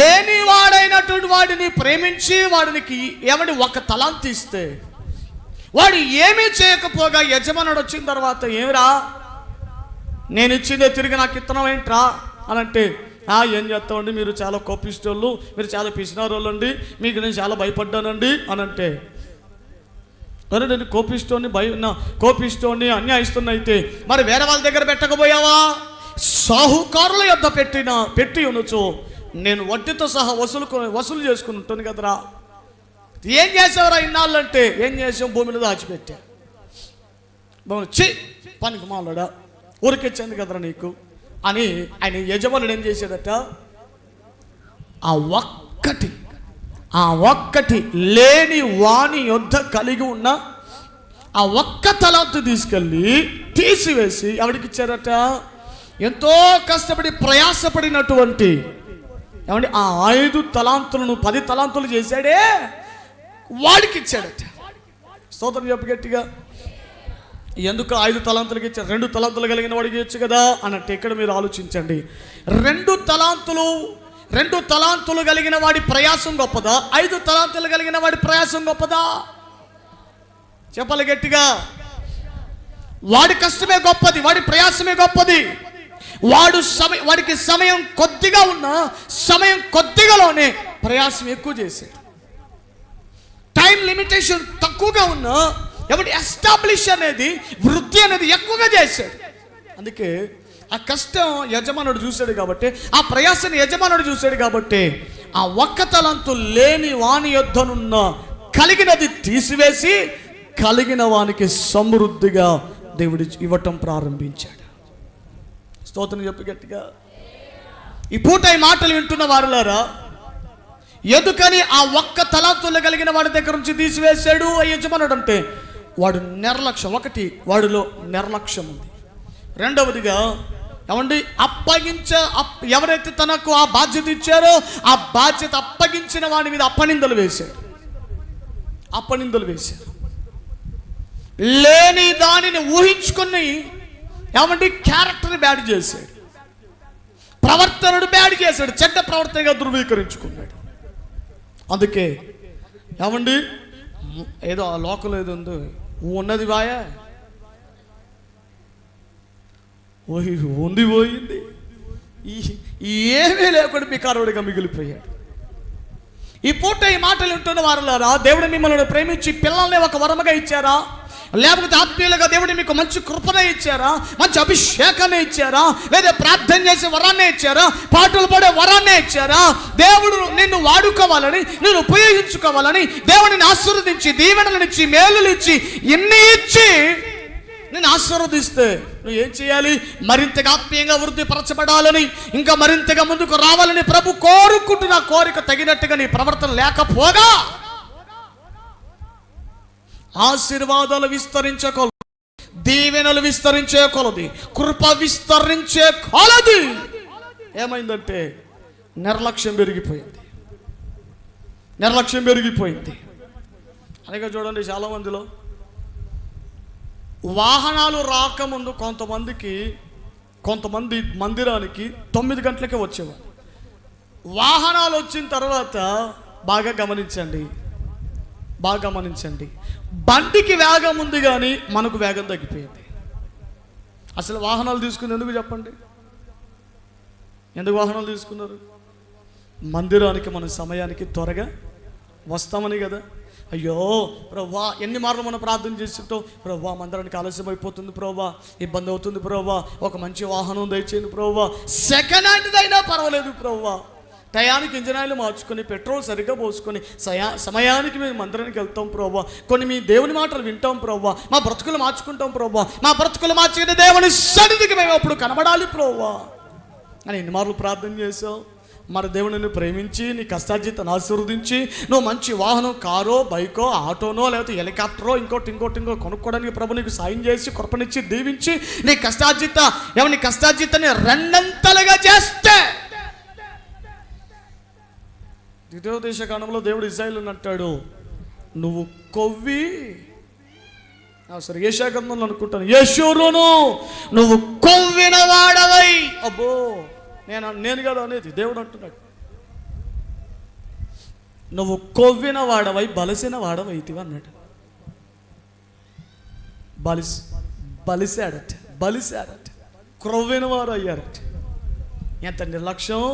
లేని వాడైనటువంటి వాడిని ప్రేమించి వాడికి ఏమని 1 తలాంతు ఇస్తే, వాడు ఏమీ చేయకపోగా యజమానుడు వచ్చిన తర్వాత, ఏమిరా నేను ఇచ్చిందే తిరిగి నాకు ఇత్తనం ఏంట్రా అని అంటే, ఏం చేస్తామండి, మీరు చాలా కోపిస్తోళ్ళు, మీరు చాలా పిసినారోళ్ళు అండి, మీకు నేను చాలా భయపడ్డానండి అని అంటే, అరే నేను కోపిస్తోని అన్యాయిస్తున్నా అయితే మరి వేరే వాళ్ళ దగ్గర పెట్టకపోయావా? సాహుకారుల యొద్ద పెట్టి ఉండొచ్చు, నేను వడ్డీతో సహా వసూలు చేసుకుని ఉంటాను కదరా. ఏం చేసావురా ఇన్నాళ్ళు అంటే, ఏం చేసాం? భూమిలో దాచిపెట్టా. పనికి మాలాడా, ఊరికిచ్చింది కదరా నీకు అని ఆయన యజమానుడు ఏం చేశాడట? ఆ ఒక్కటి లేని వాని యొద్ద కలిగి ఉన్న ఆ 1 తలాంతు తీసుకెళ్ళి తీసివేసి ఎవరికి ఇచ్చారట? ఎంతో కష్టపడి ప్రయాసపడినటువంటి ఏమంటే ఆ 5 తలాంతులను 10 తలాంతులు చేశాడే వాడికి ఇచ్చాడట. స్తోత్రం చెప్పు గట్టిగా. ఎందుకు 5 తలాంతులకి ఇచ్చాడు? 2 తలాంతులు కలిగిన వాడికి ఇచ్చు కదా అన్నట్టు ఇక్కడ మీరు ఆలోచించండి. 2 తలాంతులు కలిగిన వాడి ప్రయాసం గొప్పదా? 5 తలాంతులు కలిగిన వాడి ప్రయాసం గొప్పదా? చెప్పాలి గట్టిగా. వాడి కష్టమే గొప్పది, వాడి ప్రయాసమే గొప్పది. వాడికి సమయం కొద్దిగా ఉన్నా సమయం కొద్దిగాలోనే ప్రయాసం ఎక్కువ చేశాడు. టైం లిమిటేషన్ తక్కువగా ఉన్నా ఎవరి ఎస్టాబ్లిష్ అనేది వృద్ధి అనేది ఎక్కువగా చేశాడు. అందుకే ఆ కష్టం యజమానుడు చూశాడు కాబట్టి, ఆ ప్రయాసాన్ని యజమానుడు చూశాడు కాబట్టి, ఆ 1 తలాంతు లేని వాని యొద్దనున్న కలిగినది తీసివేసి కలిగిన వానికి సమృద్ధిగా దేవుడు ఇవ్వటం ప్రారంభించాడు. స్తోత్రం చెప్పు గట్టిగా. ఈ పూట ఈ మాటలు వింటున్న వారులారా, ఎందుకని ఆ 1 తలాంతులు కలిగిన వాడి దగ్గర నుంచి తీసివేశాడు ఆ యజమానుడు అంటే, వాడు నిర్లక్ష్యం. వాడిలో నిర్లక్ష్యం ఉంది. రెండవదిగా ఏమండి ఎవరైతే తనకు ఆ బాధ్యత ఇచ్చారో ఆ బాధ్యత అప్పగించిన వాడి మీద అపనిందలు వేశారు. లేని దానిని ఊహించుకుని ఏమండి క్యారెక్టర్ బ్యాడ్ చేశాడు, ప్రవర్తనను బ్యాడ్ చేశాడు, చెడ్డ ప్రవర్తనగా ధృవీకరించుకున్నాడు. అందుకే ఏమండి ఏదో ఆ లోకం ఏదో ఉందో ఉన్నది వాయా ఉంది పోయింది, ఏమీ లేకుండా బికారుడిగా మిగిలిపోయాడు. ఈ పూట ఈ మాటలు వింటున్న వారులారా, దేవుడు మిమ్మల్ని ప్రేమించి పిల్లల్ని ఒక వరముగా ఇచ్చారా? లేకపోతే ఆత్మీయులుగా దేవుడు మీకు మంచి కృపనే ఇచ్చారా? మంచి అభిషేకాన్ని ఇచ్చారా? లేదా ప్రార్థన చేసే వరాన్నే ఇచ్చారా? పాటలు పాడే వరాన్నే ఇచ్చారా? దేవుడు నిన్ను వాడుకోవాలని, నిన్ను ఉపయోగించుకోవాలని దేవుడిని ఆశీర్వదించి దీవెనలనిచ్చి మేలునిచ్చి ఇన్ని ఇచ్చి నేను ఆశీర్వదిస్తే నువ్వు ఏం చేయాలి? మరింతగా ఆత్మీయంగా వృద్ధిపరచబడాలని, ఇంకా మరింతగా ముందుకు రావాలని ప్రభు కోరుకుంటున్న కోరిక తగినట్టుగా నీ ప్రవర్తన లేకపోగా ఆశీర్వాదాలు విస్తరించే కొలది, దీవెనలు విస్తరించే కొలది, కృప విస్తరించే కొలది ఏమైందంటే నిర్లక్ష్యం పెరిగిపోయింది. అలాగే చూడండి, చాలా మందిలో వాహనాలు రాకముందు కొంతమంది మందిరానికి 9 గంటలకే వచ్చేవారు. వాహనాలు వచ్చిన తర్వాత బాగా గమనించండి, బండికి వేగం ఉంది కానీ మనకు వేగం తగ్గిపోయింది. అసలు వాహనాలు తీసుకుంది ఎందుకు చెప్పండి? ఎందుకు వాహనాలు తీసుకున్నారు? మందిరానికి మన సమయానికి త్వరగా వస్తామని కదా. అయ్యో ప్రభువా, ఎన్ని మార్లు మనం ప్రార్థన చేస్తుంటాం, ప్రభువా మందిరానికి ఆలస్యం అయిపోతుంది ప్రభువా, ఇబ్బంది అవుతుంది ప్రభువా, ఒక మంచి వాహనం దయచేయండి ప్రభువా, సెకండ్ హ్యాండ్ అయినా పర్వాలేదు ప్రభువా, టయానికి ఇంజిన్ ఆయిల్ మార్చుకొని పెట్రోల్ సరిగ్గా పోసుకొని సమయానికి మేము మందిరానికి వెళ్తాం ప్రభువా, కొన్ని మీ దేవుని మాటలు వింటాం ప్రభువా, మా బ్రతుకులు మార్చుకుంటాం ప్రభువా, మా బ్రతుకులు మార్చుకునే దేవుని సన్నిధికి మేము అప్పుడు కనబడాలి ప్రభువా అని ఎన్ని మార్లు ప్రార్థన చేసాం. మరి దేవుడిని ప్రేమించి నీ కష్టార్జితను ఆశీర్వదించి నువ్వు మంచి వాహనం, కారో, బైకో, ఆటోనో, లేకపోతే హెలికాప్టరో ఇంకోటి కొనుక్కోవడానికి ప్రభు నీకు సాయం చేసి కృపనిచ్చి దీవించి నీ కష్టార్జితాన్ని రెండంతలుగా చేస్తే, ద్వితీయోపదేశ కాండంలో దేవుడు ఇశ్రాయేలును అంటాడు, నువ్వు కొవ్వి సరే యెషయా గ్రంథంలో అనుకుంటాను, యెషూరును నువ్వు కొవ్విన వాడవై. అబ్బో, నేను కదా అనేది, దేవుడు అంటున్నాడు, నువ్వు కొవ్విన వాడవై బలిసిన వాడవైతివి అన్నాడు. బలిసాడట, క్రొవ్విన వారు అయ్యారట. ఎంత నిర్లక్ష్యం!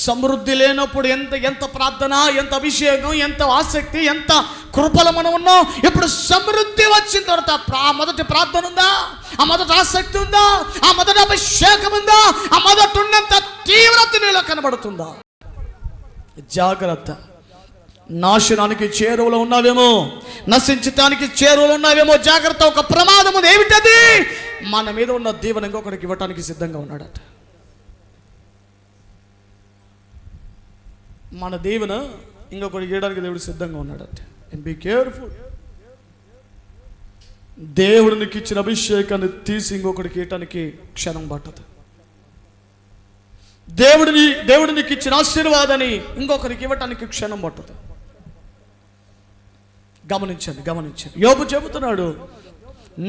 సమృద్ధి లేనప్పుడు ఎంత ప్రార్థన, ఎంత అభిషేకం, ఎంత ఆసక్తి, ఎంత కృపలు మనం ఉన్నాం. ఇప్పుడు సమృద్ధి వచ్చిన తర్వాత ఆ మొదటి ప్రార్థన ఉందా? ఆ మొదటి ఆసక్తి ఉందా? ఆ మొదటి అభిషేకం ఉందా? ఆ మొదటి ఉన్నంత తీవ్రత నీలో కనబడుతుందా? జాగ్రత్త. నాశనానికి చేరువలో ఉన్నావేమో, నశించటానికి చేరువలో ఉన్నావేమో, జాగ్రత్త. ఒక ప్రమాదం ఉంది. ఏమిటది? మన మీద ఉన్న దీవెన ఇంకొకరికి ఇవ్వటానికి సిద్ధంగా ఉన్నాడట. మన దీవెన ఇంకొకరికి ఇవ్వడానికి దేవుడు సిద్ధంగా ఉన్నాడట. And be careful. దేవుడికి ఇచ్చిన అభిషేకాన్ని తీసి ఇంకొకరికి ఇవ్వటానికి క్షణం పట్టదు. దేవుడికి ఇచ్చిన ఆశీర్వాదాన్ని ఇంకొకరికి ఇవ్వటానికి క్షణం పట్టదు. గమనించండి. యోబు చెబుతున్నాడు,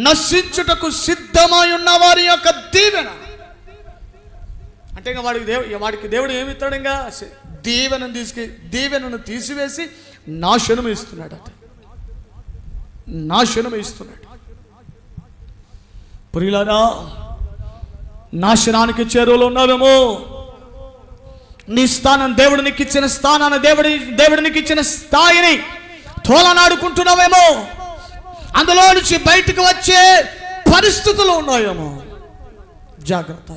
నశించుటకు సిద్ధమై ఉన్న వారి యొక్క దీవెన అంటే ఇంకా వాడికి దేవుడు ఏమి ఇస్తాడు? ఇంకా దీవెనను తీసివేసి నాశనం ఇస్తున్నాడట. ప్రియులారా, నాశనానికి చేరువలో ఉన్నావేమో. నీ స్థానం, దేవుడికి ఇచ్చిన స్థానాన్ని, దేవుడికి ఇచ్చిన స్థాయిని తోలనాడుకుంటున్నావేమో. అందులో నుంచి బయటకు వచ్చే పరిస్థితులు ఉన్నాయేమో. జాగ్రత్త.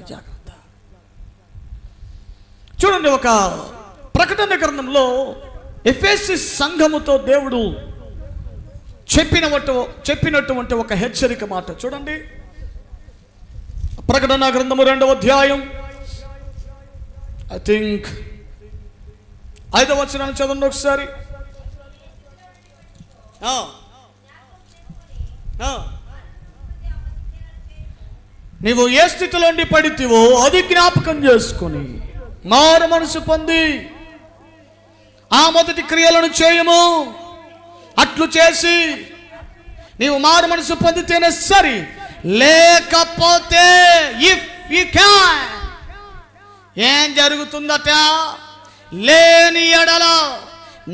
చూడండి, ఒక ప్రకటన గ్రంథంలో ఎఫెసీ సంఘముతో దేవుడు చెప్పినటువంటి ఒక హెచ్చరిక మాట చూడండి. ప్రకటన గ్రంథము 2వ అధ్యాయం, ఐ థింక్ 5వ వచనాన్ని చదవండి ఒకసారి. నీవు ఏ స్థితిలో పడితివో అది జ్ఞాపకం చేసుకొని మారు మనసు పొంది ఆ మొదటి క్రియలను చేయము. అట్లు చేసి నీవు మారు మనసు పొందితేనే సరి, లేకపోతే ఇఫ్ యు క్యాన్ ఏం జరుగుతుందట? లేని ఎడల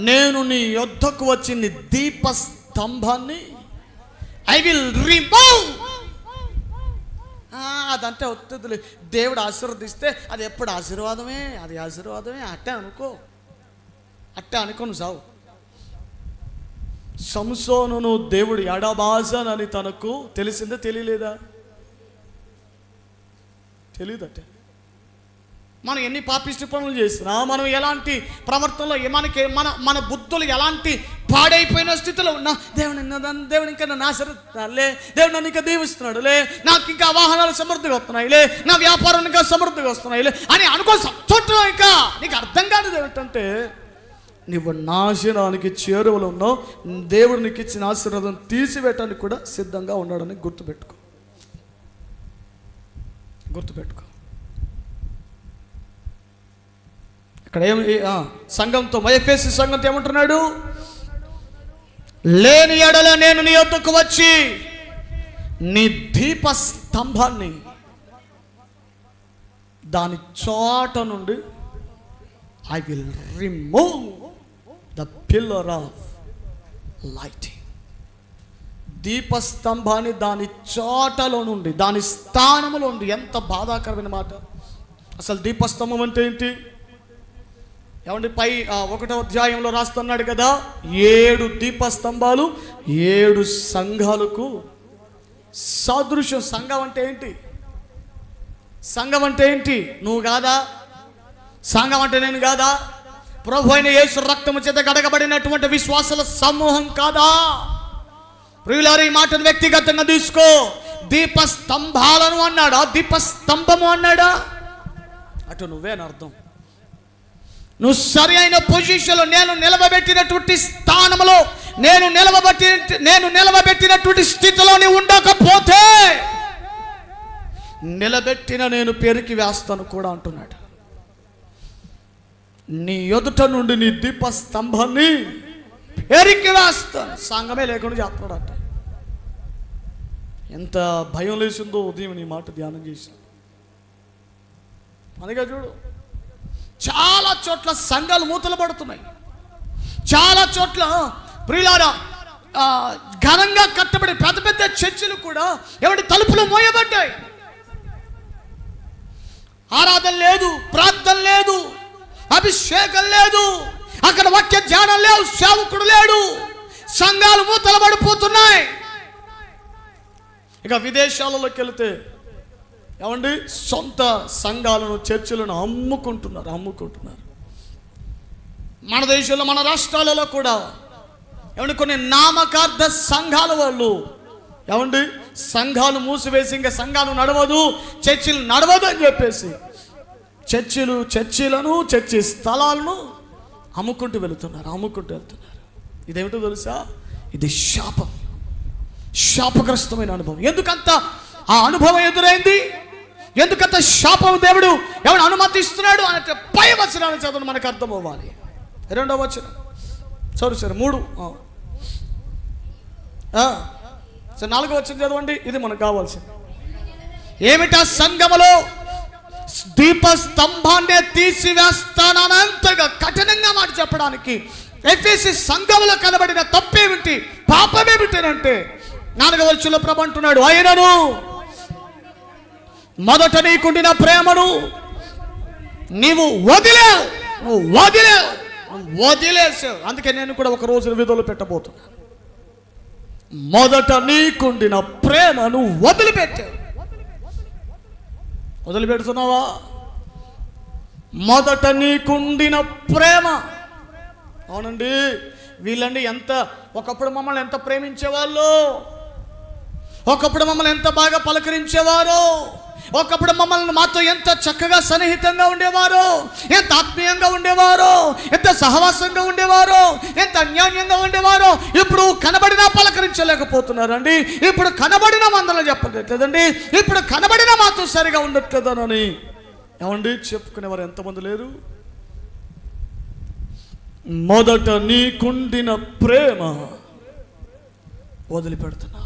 నేను నీ యొద్దకు వచ్చి నీ దీపస్తంభాన్ని ఐ విల్ రిమూవ్. అదంటే వస్తుంది. దేవుడు ఆశీర్వదిస్తే అది ఎప్పుడు ఆశీర్వాదమే, అది ఆశీర్వాదమే. అట్టే అనుకోను సావు. సంసోనును దేవుడు ఎడబాసనని తనకు తెలిసిందే తెలియలేదా? తెలియదట. మనం ఎన్ని పాపిష్టి పనులు చేసినా, మనం ఎలాంటి ప్రవర్తనలో మనకి మన బుద్ధులు ఎలాంటి పాడైపోయిన స్థితిలో ఉన్నా, దేవుడు ఇంకా నన్ను ఆశీర్వదిస్తాడులే, దేవుడు నన్ను ఇంకా దీవిస్తున్నాడులే, నాకు ఇంకా వాహనాలు సమృద్ధిగా వస్తున్నాయిలే, నా వ్యాపారం ఇంకా సమృద్ధిగా వస్తున్నాయిలే అని అనుకో సంతోషం. ఇంకా నీకు అర్థం కానిది ఏమిటంటే, నువ్వు నాశనానికి చేరువలో ఉన్నావు. దేవుడు నీకు ఇచ్చిన ఆశీర్వాదం తీసివేయటానికి కూడా సిద్ధంగా ఉన్నాడని గుర్తుపెట్టుకో. ఇక్కడ ఏమి సంఘంతో, ఎఫెసీ సంఘంతో ఏమంటున్నాడు? లేని ఎడల నేను నీ యొద్దకు వచ్చి నీ దీపస్తంభాన్ని దాని చోట నుండి I will remove the pillar of lighting. దీపస్తంభాన్ని దాని చోటలో నుండి, దాని స్థానంలో నుండి. ఎంత బాధాకరమైన మాట అసలు. దీపస్తంభం అంటే ఏంటి? ఏమంటే పై 1వ అధ్యాయంలో రాస్తున్నాడు కదా, 7 దీపస్తంభాలు 7 సంఘాలకు సాదృశ్యం. సంఘం అంటే ఏంటి? సంఘం అంటే ఏంటి? నువ్వు కాదా? సంఘం అంటే నేను కాదా? ప్రభు అయిన యేసు రక్తము చేత గడగబడినటువంటి విశ్వాసాల సమూహం కాదా? ప్రియులారా, ఈ మాటను వ్యక్తిగతంగా తీసుకో. దీపస్తంభాలను అన్నాడా? దీపస్తంభము అన్నాడా? అటు నువ్వేని అర్థం. నువ్వు సరి అయిన పొజిషన్లో, నేను నిలవబెట్టినటువంటి స్థానంలో, నేను నిలవబెట్టినటువంటి స్థితిలో నీవు ఉండకపోతే నిలబెట్టిన నేను పెరికి వేస్తాను కూడా అంటున్నాడు. నీ ఎదుట నుండి నీ దీపస్తంభాన్ని పెరికి వేస్తాను. సంఘమే లేకుండా చెప్తున్నాడట. ఎంత భయం లేచిందో ఉదయం నీ మాట ధ్యానం చేసి. అందుకే చూడు, చాలా చోట్ల సంఘాలు మూతలు పడుతున్నాయి. చాలా చోట్ల ప్రియులారా ఘనంగా కట్టబడి పెద్ద పెద్ద చర్చిలు కూడా ఎవరి తలుపులు మోయబడ్డాయి. ఆరాధన లేదు, ప్రార్థన లేదు, అభిషేకం లేదు, అక్కడ వాక్య ధ్యానం లేదు, సేవకుడు లేడు, సంఘాలు మూతలు పడిపోతున్నాయి. ఇక విదేశాలలోకి వెళితే ఏమండి, సొంత సంఘాలను, చర్చిలను అమ్ముకుంటున్నారు. మన దేశంలో, మన రాష్ట్రాలలో కూడా ఏమండి కొన్ని నామకార్థ సంఘాల వాళ్ళు ఏమండి సంఘాలు మూసివేసి ఇంకా సంఘాలు నడవదు, చర్చిలు నడవదు అని చెప్పేసి చర్చిలను, చర్చి స్థలాలను అమ్ముకుంటూ వెళ్తున్నారు. ఇదేమిటో తెలుసా? ఇది శాపగ్రస్తమైన అనుభవం. ఎందుకంత ఆ అనుభవం ఎదురైంది? ఎందుకంత శాపం దేవుడు ఎవరు అనుమతిస్తున్నాడు అంటే పై వచనాన్ని చదువు మనకు అర్థం అవ్వాలి. 2వ వచనం, సరే 3, 4వ వచనం చదవండి. ఇది మనకు కావాల్సింది. ఏమిటా? సంఘములో దీపస్తంభాన్ని తీసివేస్తానంతగా కఠినంగా మాట చెప్పడానికి ఎఫెసీ సంఘములో కనబడిన తప్పేమిటి, పాపమేమిటంటే 4వ వచనంలో ప్రభు అంటున్నాడు, ఆయనను మొదట నీకుండిన ప్రేమను నీవు వదిలేసావు. అందుకే నేను కూడా ఒక రోజు విధులు పెట్టబోతున్నాను. మొదట నీకుండిన ప్రేమను వదిలిపెడుతున్నావా? మొదట నీకుండిన ప్రేమ. అవునండి, వీళ్ళండి ఒకప్పుడు మమ్మల్ని ఎంత ప్రేమించేవాళ్ళు, ఒకప్పుడు మమ్మల్ని ఎంత బాగా పలకరించేవారు, ఒకప్పుడు మమ్మల్ని మాతో ఎంత చక్కగా సన్నిహితంగా ఉండేవారు, ఎంత ఆత్మీయంగా ఉండేవారు, ఎంత సహవాసంగా ఉండేవారు, ఎంత అన్యోన్యంగా ఉండేవారు. ఇప్పుడు కనబడినా పలకరించలేకపోతున్నారండి. ఇప్పుడు కనబడిన మందలు చెప్పలేదండి. ఇప్పుడు కనబడిన మాతో సరిగా ఉండట్లేదనని ఏమండి చెప్పుకునేవారు ఎంతమంది లేరు? మొదట నీకుండిన ప్రేమ వదిలిపెడుతున్నా.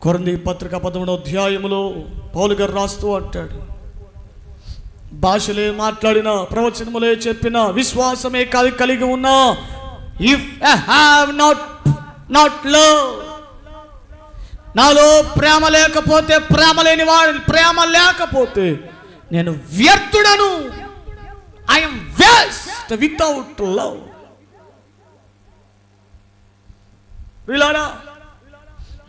కొరింథీ పత్రిక 11వ అధ్యాయములో పౌలు గారు రాస్తూ అంటాడు, భాషలే మాట్లాడినా, ప్రవచనములే చెప్పినా, విశ్వాసమే కలిగి ఉన్నా, if I have not love, నాలో ప్రేమ లేకపోతే, ప్రేమ లేని వాడు, ప్రేమ లేకపోతే నేను వ్యర్థుడను. I am waste without love. వీళ్ళారా,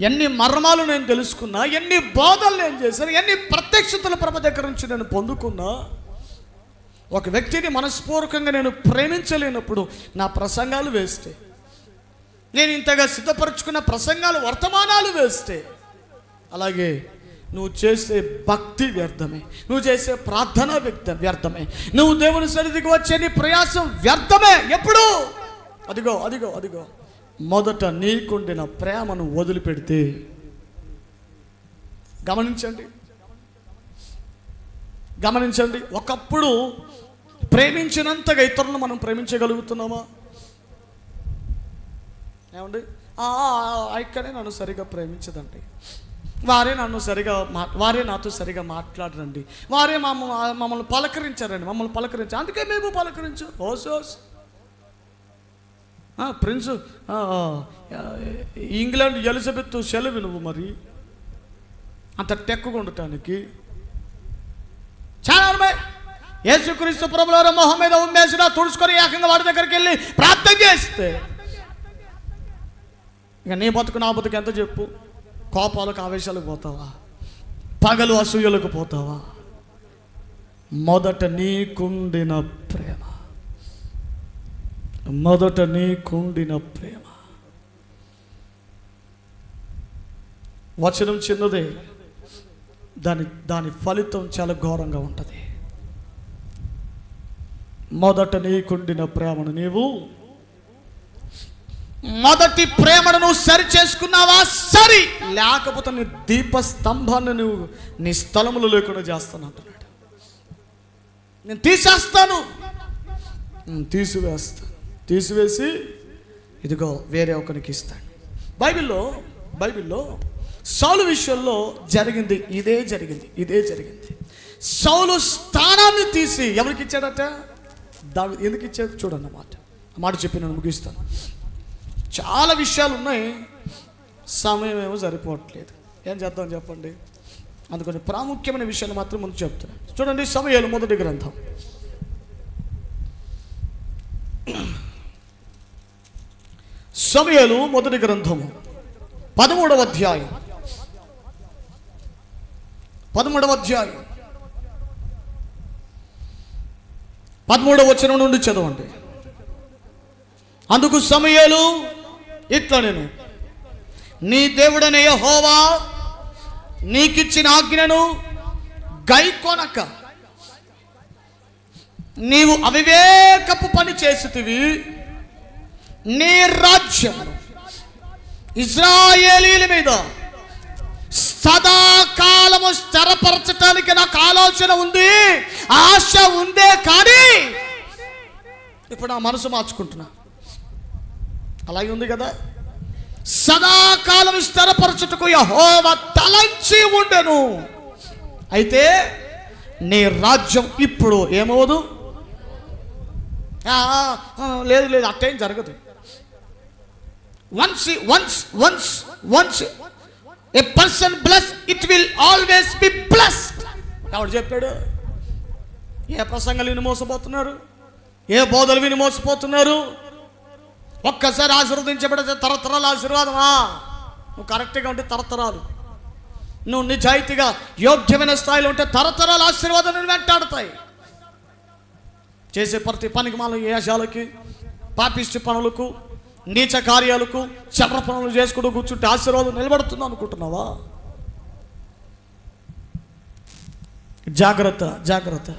ఎన్ని మర్మాలు నేను తెలుసుకున్నా, ఎన్ని బోధలు నేను చేశాను, ఎన్ని ప్రత్యక్షతలు ప్రభు దగ్గర నుంచి నేను పొందుకున్నా, ఒక వ్యక్తిని మనస్పూర్వకంగా నేను ప్రేమించలేనప్పుడు నా ప్రసంగాలు వేస్తే, నేను ఇంతగా సిద్ధపరచుకున్న ప్రసంగాలు, వర్తమానాలు వేస్తే, అలాగే నువ్వు చేసే భక్తి వ్యర్థమే, నువ్వు చేసే ప్రార్థన వ్యర్థమే, నువ్వు దేవుని సన్నిధికి వచ్చే నీ ప్రయాసం వ్యర్థమే. ఎప్పుడు? అదిగో అదిగో అదిగో మొదట నీకుండిన ప్రేమను వదిలిపెడితే. గమనించండి, ఒకప్పుడు ప్రేమించినంతగా ఇతరులను మనం ప్రేమించగలుగుతున్నామా? ఏమండి, ఇక్కడే నన్ను సరిగా ప్రేమించదండి, వారే నాతో సరిగా మాట్లాడరండి, వారే మమ్మల్ని పలకరించారండి, మమ్మల్ని పలకరించారు, అందుకే మేము పలకరించు. ఓసోస్ ప్రిన్స్ ఇంగ్లాండ్ ఎలిజబెత్ సెలవు నువ్వు మరి అంత టెక్కుగా ఉండటానికి. చాలా యేసుక్రీస్తు ప్రభువారు మొహం మీద ఉమ్మేసినా తుడుచుకొని ఏకంగా వాడి దగ్గరికి వెళ్ళి ప్రార్థన చేస్తే, ఇక నీ బతుకు నా బతుకు ఎంత చెప్పు? కోపాలకు ఆవేశాలకు పోతావా? పగలు అసూయలకు పోతావా? మొదట నీకుండిన ప్రేమ, మొదట నీకుండిన ప్రేమ. వచనం చిన్నదే, దాని ఫలితం చాలా ఘోరంగా ఉంటుంది. మొదట నీకుండిన ప్రేమను నీవు, మొదటి ప్రేమను నువ్వు సరి చేసుకున్నావా? సరి, లేకపోతే నీ దీపస్తంభాన్ని నువ్వు నీ స్థలములో లేకుండా చేస్తాను అంటున్నాడు. నేను తీసేస్తాను, తీసివేసి ఇదిగో వేరే ఒకరికి ఇస్తాడు. బైబిల్లో సౌలు విషయంలో ఇదే జరిగింది. సౌలు స్థానాన్ని తీసి ఎవరికి ఇచ్చాడట? ఎందుకు ఇచ్చాడు చూడండి. మాట చెప్పి నేను ముగిస్తాను. చాలా విషయాలు ఉన్నాయి, సమయం ఏమో సరిపోవట్లేదు. ఏం చేద్దాం చెప్పండి? అందుకని ప్రాముఖ్యమైన విషయాలు మాత్రం ముందు చెప్తున్నాను. చూడండి, సమూయేలు మొదటి గ్రంథం, సమూయేలు మొదటి గ్రంథము 13వ అధ్యాయం 13వ వచనం నుండి చదవండి. అందుకు సమూయేలు ఇట్లా, నేను నీ దేవుడైన యెహోవా నీకిచ్చిన ఆజ్ఞను గైకొనక నీవు అవివేకపు పని చేసితివి. నీ రాజ్యమును ఇశ్రాయేలీయుల మీద సదాకాలము స్థిరపరచటానికి నాకు ఆలోచన ఉంది, ఆశ ఉందే, కానీ ఇప్పుడు నా మనసు మార్చుకుంటున్నా. అలాగే ఉంది కదా, సదాకాలం స్థిరపరచుటకు యెహోవా తలంచి ఉండెను. అయితే నీ రాజ్యం ఇప్పుడు ఏమవదు. లేదు, అట్టేం జరగదు. once a person blessed, it will always be blessed. ఎవడు చెప్పాడు? ఏ ప్రసంగాలు విని మోసపోతున్నారు? ఏ బోధలు విని మోసపోతున్నారు? ఒక్కసారి ఆశీర్వదించబడితే తరతరాల ఆశీర్వాదమా? నువ్వు కరెక్ట్గా ఉంటే తరతరాలు, నువ్వు నిజాయితీగా యోగ్యమైన స్థాయిలో ఉంటే తరతరాల ఆశీర్వాదాన్ని వెంటాడుతాయి. చేసే ప్రతి పనికి మాల వేషాలకి, పాపిష్టి పనులకు, నీచ కార్యాలకు, చర్ర పనులు చేసుకుంటూ కూర్చుంటే ఆశీర్వాదం నిలబడుతుంది అనుకుంటున్నావా? జాగ్రత్త జాగ్రత్త.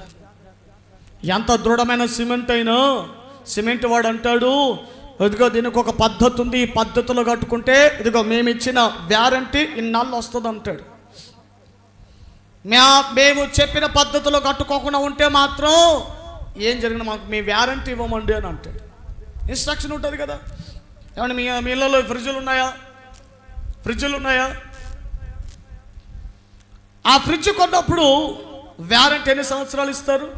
ఎంత దృఢమైన సిమెంట్ అయినా సిమెంట్ వాడు అంటాడు, ఇదిగో దీనికి ఒక పద్ధతి ఉంది, ఈ పద్ధతిలో కట్టుకుంటే ఇదిగో మేము ఇచ్చిన వ్యారంటీ ఇన్నాళ్ళు వస్తుంది అంటాడు. మేము చెప్పిన పద్ధతిలో కట్టుకోకుండా ఉంటే మాత్రం ఏం జరిగినా మాకు మీ వ్యారంటీ ఇవ్వమండి అని అంటాడు. ఇన్స్ట్రక్షన్ ఉంటుంది కదా. ఏమంటే మీ ఇళ్ళలో ఫ్రిడ్జ్లు ఉన్నాయా? ఫ్రిడ్జ్లు ఉన్నాయా? ఆ ఫ్రిడ్జ్ కొన్నప్పుడు వ్యారంటీ ఎన్ని సంవత్సరాలు ఇస్తారు?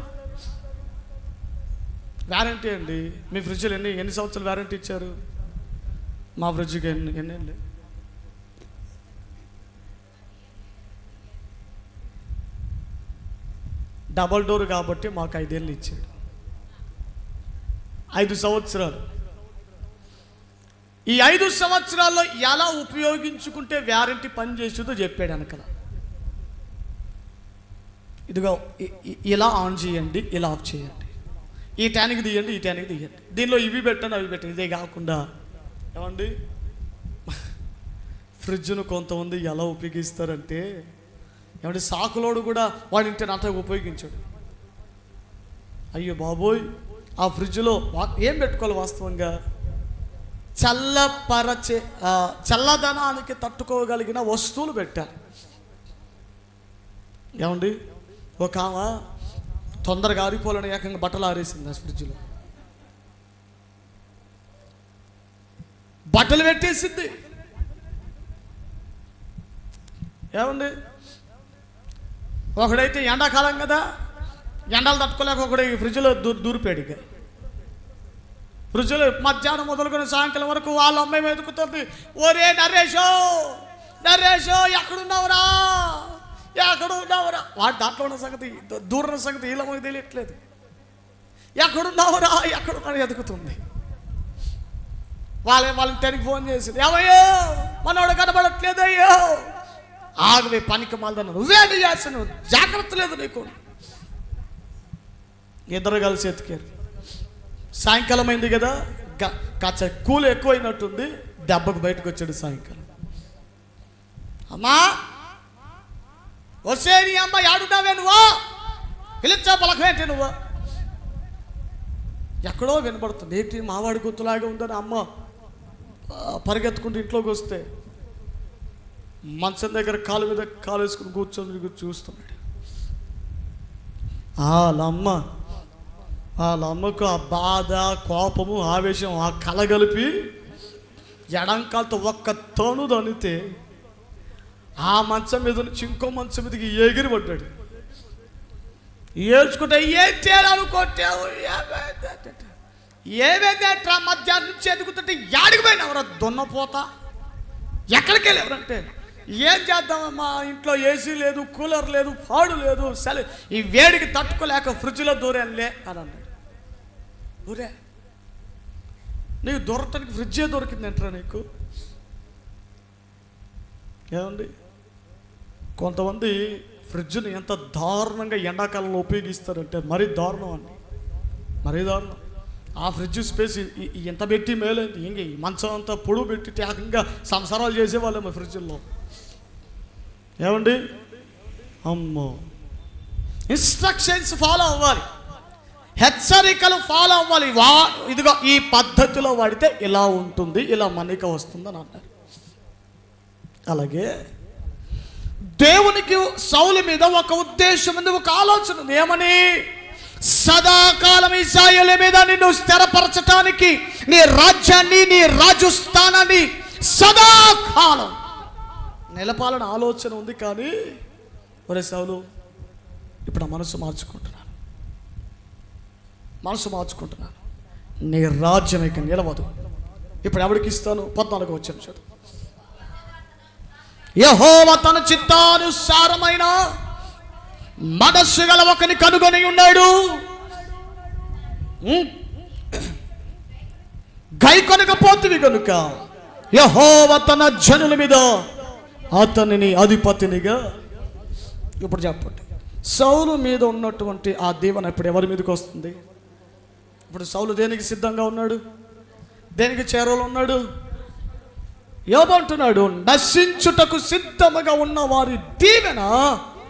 వ్యారంటీ అండి. మీ ఫ్రిడ్జ్లు ఎన్ని సంవత్సరాలు వ్యారంటీ ఇచ్చారు? మా ఫ్రిడ్జ్కి ఎన్ని డబల్ డోర్ కాబట్టి మాకు 5 ఏళ్ళు ఇచ్చాడు. 5 సంవత్సరాలు. ఈ 5 సంవత్సరాల్లో ఎలా ఉపయోగించుకుంటే వ్యారంటీ పనిచేస్తుందో చెప్పాడు వెనకాల. ఇదిగో ఇలా ఆన్ చేయండి, ఇలా ఆఫ్ చేయండి, ఈ ట్యానికి తీయండి, ఈ ట్యానికి తీయండి, దీనిలో ఇవి పెట్టండి, అవి పెట్టండి. ఇదే కాకుండా ఏమండి ఫ్రిడ్జ్ను కొంతమంది ఎలా ఉపయోగిస్తారంటే, ఏమంటే సాకులోడు కూడా వాడింటే అంత ఉపయోగించాడు. అయ్యో బాబోయ్, ఆ ఫ్రిడ్జ్లో ఏం పెట్టుకోవాలి? వాస్తవంగా చల్లదనానికి తట్టుకోగలిగిన వస్తువులు పెట్టాలి. ఏమండి ఒక ఆమె తొందరగా ఆరిపోవాలని ఏకంగా బట్టలు ఆరేసింది. ఆ ఫ్రిడ్జ్లో బట్టలు పెట్టేసింది. ఏమండి ఒకడైతే ఎండాకాలం కదా, ఎండలు తట్టుకోలేక ఒకడు ఈ ఫ్రిడ్జ్లో దూరిపోయాడు. ఇక ఫ్రిడ్జ్లో మధ్యాహ్నం మొదలుకొని సాయంకాలం వరకు వాళ్ళ అమ్మాయి వెతుకుతుంది. ఓరే నరేషో నరేషో ఎక్కడున్నావురా, ఎక్కడున్నావురా? వాడు దాంట్లో ఉన్న సంగతి, దూరం సంగతి వీళ్ళకి తెలియట్లేదు. ఎక్కడున్నావురా ఎక్కడున్నా ఎదుగుతుంది. వాళ్ళ ఇంటికి ఫోన్ చేసింది, ఏమయ్యో మనవాడు కనబడట్లేదు, అయ్యో ఆగవే పనికి మాలదన్నా, నువ్వేంటి చేస్తాను, జాగ్రత్త లేదు నీకు. ఇద్దరు కలిసి ఎతికారు. సాయంకాలం అయింది కదా, కాచ కూలు ఎక్కువైనట్టుంది, దెబ్బకు బయటకు వచ్చాడు సాయంకాలం. అమ్మా వస్తే నీ అమ్మ ఆడున్నావే నువ్వా, పిలిచా పలకమేంటి నువ్వు? ఎక్కడో వినబడుతుంది. ఏంటి మావాడి గుర్తులాగా ఉందని అమ్మ పరిగెత్తుకుంటూ ఇంట్లోకి వస్తే మంచం దగ్గర కాలు మీద కాలు వేసుకుని కూర్చొని చూస్తున్నాడు. వాళ్ళమ్మకు ఆ బాధ, కోపము, ఆవేశం ఆ కలగలిపి ఎడంకాలతో ఒక్క తోను దనితే ఆ మంచం మీద నుంచి ఇంకో మంచం మీదకి ఎగిరి పడ్డాడు. ఏడ్చుకుంటే ఏం చేయాలని కొట్టావు, ఏమైందా మధ్యాహ్నం నుంచి ఎదుగుతుంటే యాడికి పోయినా ఎవరో దున్నపోతా, ఎక్కడికి వెళ్ళి ఎవరంటే ఏం చేద్దామమ్మా, ఇంట్లో ఏసీ లేదు, కూలర్ లేదు, పాడు లేదు, సరే ఈ వేడికి తట్టుకోలేక ఫ్రిడ్జ్లో దూరేనులే అని అన్నాడు. ఊరే నీకు దొరకటానికి ఫ్రిడ్జే దొరికిందంటారా నీకు? ఏమండి కొంతమంది ఫ్రిడ్జ్ని ఎంత దారుణంగా ఎండాకాలంలో ఉపయోగిస్తారంటే మరీ దారుణం అండి, మరీ దారుణం. ఆ ఫ్రిడ్జ్ స్పేస్ ఎంత పెట్టి మేలేదు, ఇంక మంచం అంతా పొడుగు పెట్టి ఏకంగా సంసారాలు చేసేవాళ్ళేమో ఫ్రిడ్జ్లో. ఏమండి అమ్మో, ఇన్స్ట్రక్షన్స్ ఫాలో అవ్వాలి, హెచ్చరికలు ఫాలో అవ్వాలి. ఇదిగో ఈ పద్ధతిలో వాడితే ఇలా ఉంటుంది, ఇలా మన్నిక వస్తుందని అన్నారు. అలాగే దేవునికి సౌలు మీద ఒక ఉద్దేశం ఉంది, ఒక ఆలోచన ఉంది. ఏమని? సదాకాలం ఇశ్రాయేలు మీద నిన్ను స్థిరపరచటానికి, నీ రాజ్యాన్ని, నీ రాజు స్థానాన్ని సదాకాలం నిలపాలని ఆలోచన ఉంది. కానీ ఒరే సౌలు, ఇప్పుడు ఆ మనసు మార్చుకుంటున్నాను, నీ రాజ్యం ఇక నిలవదు. ఇప్పుడు ఎవరికి ఇస్తాను? 14వ వచనం చదువు. యెహోవా తన చిత్తానుసారమైన మనస్సు గల ఒకని కనుగొని ఉన్నాడు, గైకొనకపోతివి కనుక యెహోవా తన జనుల మీద అతనిని అధిపతినిగా. ఇప్పుడు చెప్పండి, సౌలు మీద ఉన్నటువంటి ఆ దీవెన ఇప్పుడు ఎవరి మీదకి వస్తుంది? ఇప్పుడు సౌలు దేనికి సిద్ధంగా ఉన్నాడు? దేనికి చేరువలో ఉన్నాడు? యోబంటున్నాడు, నశించుటకు సిద్ధముగా ఉన్న వారి దీవెన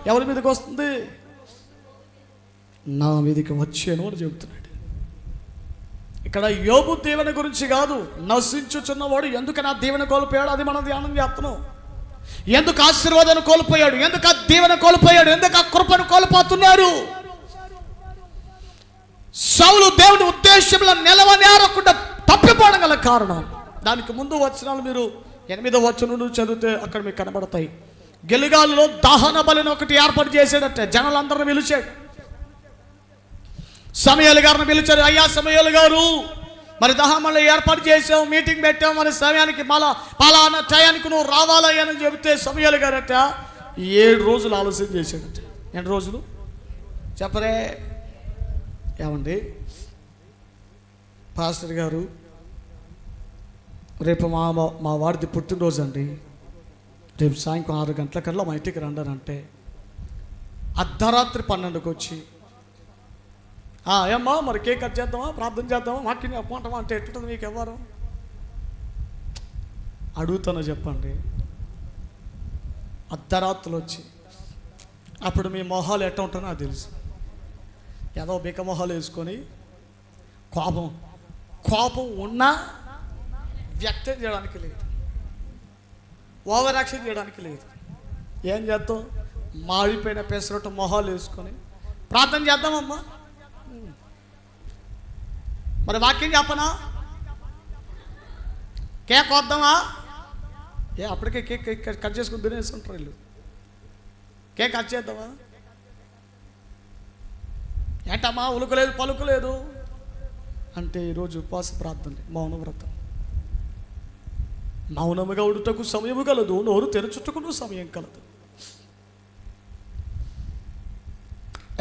ఎవరి మీదకి వస్తుంది? నా మీదకి వచ్చాను అని చెబుతున్నాడు. ఇక్కడ యోబు దీవెన గురించి కాదు, నశించుచున్నవాడు ఎందుకు నా దీవెన కోల్పోయాడు అది మనం ధ్యానం చేస్తున్నాం. ఎందుకు ఆశీర్వాదాన్ని కోల్పోయాడు, ఎందుకు ఆ దీవెన కోల్పోయాడు, ఎందుకు ఆ కృపను కోల్పోతున్నాడు. సౌలు దేవుని ఉద్దేశంలో నిలవనేరకుండా తప్పిపోవడం గల కారణం. దానికి ముందు వచనాలు మీరు 8వ వచనం నుండి చదివితే అక్కడ మీకు కనబడతాయి. గిల్గాలులో దహన బలిని ఒకటి ఏర్పాటు చేసాడట. జనాలందరిని పిలిచాడు. సమయాలు గారిని పిలిచారు. అయ్యా సమయాలు గారు, మరి దహనబలి ఏర్పాటు చేసావు, మీటింగ్ పెట్టావు, మరి సమయానికి పలానా టయానికి నువ్వు రావాలని చెబితే సమయాలు గారట 7 రోజులు ఆలస్యం చేశాడట. ఎన్ని రోజులు చెప్పరే? ఏమండి పాస్టర్ గారు, రేపు మా వాడిది పుట్టినరోజు అండి, రేపు సాయంత్రం 6 గంటలకల్లా మా ఇంటికి రండారంటే అర్ధరాత్రి 12కి వచ్చి ఏమ్మా మరి కేక్ కట్ చేద్దామా, ప్రార్థన చేద్దామా, మాకు అప్పంటామా అంటే ఎట్లుంటుంది మీకు ఎవరు అడుగుతానో చెప్పండి. అర్ధరాత్రులు వచ్చి అప్పుడు మీ మొహాలు ఎట్లా ఉంటుందో నాకు తెలుసు. ఏదో బిక మొహాలు వేసుకొని కోపం ఉన్నా వ్యక్తం చేయడానికి లేదు, ఓవర్ యాక్షన్ చేయడానికి లేదు. ఏం చేద్దాం, మాడిపోయిన పెసరట్టు మొహాలు వేసుకొని ప్రార్థన చేద్దామమ్మా, మరి వాక్యం చెప్పనా, కేక్ వద్దామా, అప్పటికే కేక్ కట్ చేసుకుని తినేస్తుంటారు వీళ్ళు. కేక్ కట్ చేద్దామా, ఏంటమ్మా ఉలుకలేదు పలుకులేదు అంటే ఈరోజు ఉపవాస ప్రార్థన, మౌన వ్రతం. మౌనముగా ఉడుటకు సమయము కలదు, నోరు తెరచుటకు సమయం కలదు.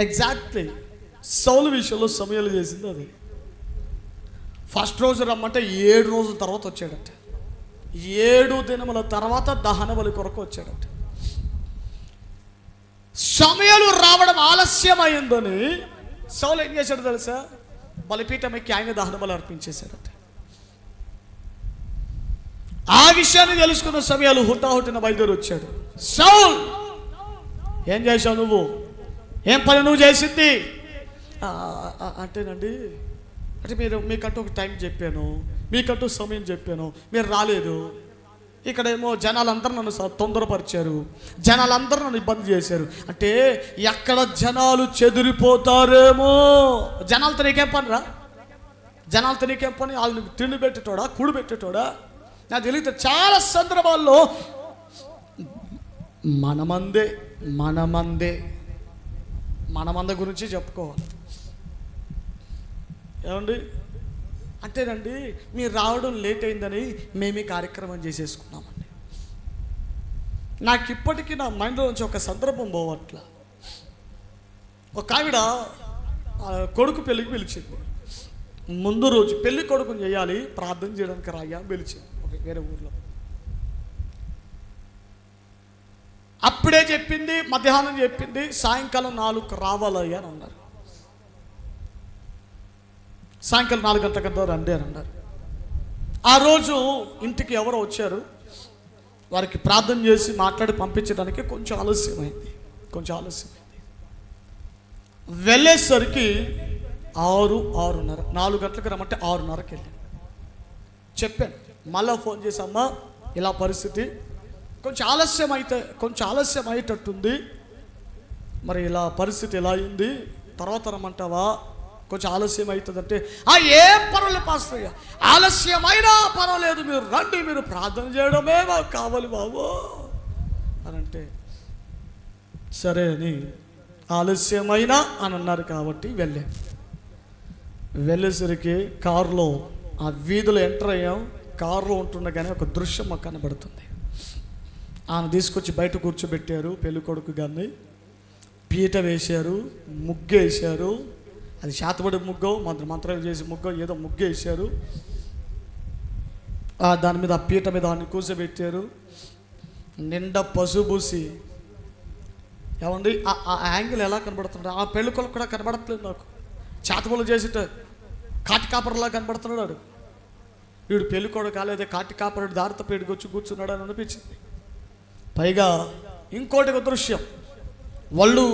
ఎగ్జాక్ట్లీ సౌలు విషయంలో సమయాలు చేసింది అది. ఫస్ట్ రోజు రమ్మంటే 7 రోజుల తర్వాత వచ్చాడట. 7 దినముల తర్వాత దహన బలి కొరకు వచ్చాడట. సమయాలు రావడం ఆలస్యమైందని సౌలు ఏం చేశాడు తెలుసా? బలిపీఠం ఎక్కి ఆయన దహన బలి అర్పించేశాడట. ఆ విషయాన్ని తెలుసుకున్న సమయాలు హుటాహుటిన బయలుదేరి వచ్చాడు. సౌల్ ఏం చేశావు నువ్వు, ఏం పని నువ్వు చేసింది అంటేనండి, అంటే మీకంటూ ఒక టైం చెప్పాను, మీకంటూ సమయం చెప్పాను, మీరు రాలేదు. ఇక్కడేమో జనాలందరూ నన్ను తొందరపరిచారు, జనాలందరూ నన్ను ఇబ్బంది చేశారు. అంటే ఎక్కడ జనాలు చెదిరిపోతారేమో. జనాలతో నీకేం పని రా, జనాలతో నీకేం పని? వాళ్ళని తిండి పెట్టేటోడా, కూడు పెట్టేటోడా? నాకు తెలియదు. చాలా సందర్భాల్లో మనమందే గురించి చెప్పుకోవాలి. ఏమండి అంటేనండి, మీరు రావడం లేట్ అయిందని మేము ఈ కార్యక్రమం చేసేసుకున్నామండి. నాకు ఇప్పటికీ నా మైండ్లో నుంచి ఒక సందర్భం పోవట్ల. ఒక ఆవిడ కొడుకు పెళ్ళికి పిలిచింది. ముందు రోజు పెళ్లి కొడుకుని చేయాలి, ప్రార్థన చేయడానికి రాయ్యా పిలిచింది వేరే ఊర్లో. అప్పుడే చెప్పింది, మధ్యాహ్నం చెప్పింది, సాయంకాలం 4కు రావాలయ్యా అని అన్నారు. సాయంకాలం 4 గంటల రండి అని అన్నారు. ఆ రోజు ఇంటికి ఎవరో వచ్చారు, వారికి ప్రార్థన చేసి మాట్లాడి పంపించడానికి కొంచెం ఆలస్యమైంది. వెళ్ళేసరికి 6:30, 4 గంటలకు రమ్మంటే 6:30కి వెళ్ళాను. చెప్పాను, మళ్ళీ ఫోన్ చేసామ్మా ఇలా పరిస్థితి కొంచెం ఆలస్యం అయ్యేటట్టుంది, మరి ఇలా పరిస్థితి ఎలా అయింది, తర్వాత రమ్మంటావా, కొంచెం ఆలస్యం అవుతుందంటే ఏం పర్వాలేదు పాస్టర్, ఆలస్యమైనా పర్వాలేదు, మీరు రండి, మీరు ప్రార్థన చేయడమే మాకు కావాలి బాబు అని అంటే, సరే అని ఆలస్యమైనా అని అన్నారు కాబట్టి వెళ్ళేసరికి కారులో ఆ వీధిలో ఎంటర్ అయ్యాం. కారులో ఉంటుండగానే ఒక దృశ్యం మాకు కనబడుతుంది. ఆయన తీసుకొచ్చి బయట కూర్చోబెట్టారు పెళ్లి కొడుకు గారిని, పీట వేశారు, ముగ్గేశారు. అది శాతపడి ముగ్గో మంత్రాలు చేసి ముగ్గో ఏదో ముగ్గేశారు. దాని మీద ఆ పీట మీద ఆయన కూర్చోబెట్టారు. నిండా పసుబూసి. ఏమండి ఆ యాంగిల్ ఎలా కనబడుతున్నాడు, ఆ పెళ్లి కొడుకు కూడా కనబడట్లేదు నాకు. చేతబడులు చేసేట కాటి కాపరలా కనబడుతున్నాడు. వీడు పెళ్లి కొడుకు కాలేదే, కాటి కాపరుడు దారితో పెడికి వచ్చి కూర్చున్నాడు అని అనిపించింది. పైగా ఇంకోటి ఒక దృశ్యం, వాళ్ళు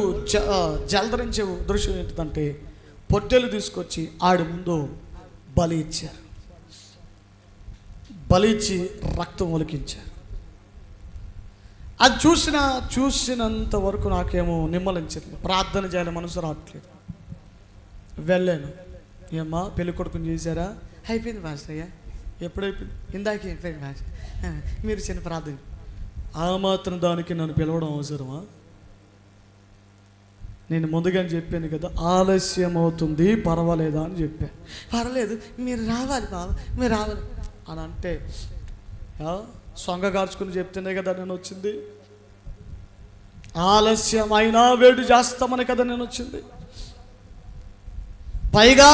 జలధరించే దృశ్యం ఏంటంటే పొట్టెలు తీసుకొచ్చి ఆడి ముందు బలి ఇచ్చారు. బలి ఇచ్చి రక్తం ఒలికించారు. అది చూసినంత వరకు నాకేమో నిమ్మలించలేదు. ప్రార్థన చేయాలి మనసు రావట్లేదు. వెళ్ళాను. ఏమ్మా పెళ్లి కొడుకుని చేశారా? అయిపోయింది మాస్టర్ అయ్యా. ఎప్పుడైపోయింది? ఇందాకే అయిపోయింది మాస్టర్. మీరు చిన్న ప్రార్థన. ఆ మాత్రం దానికి నన్ను పిలవడం అవసరమా? నేను ముందుగానే చెప్పాను కదా, ఆలస్యం అవుతుంది పర్వాలేదా అని చెప్పాను. పర్వాలేదు మీరు రావాలి బాబా, మీరు రావాలి అని అంటే సొంగ కార్చుకుని చెప్తేనే కదా నేను వచ్చింది. ఆలస్యం అయినా వేడి చేస్తామని కదా నేను వచ్చింది. పైగా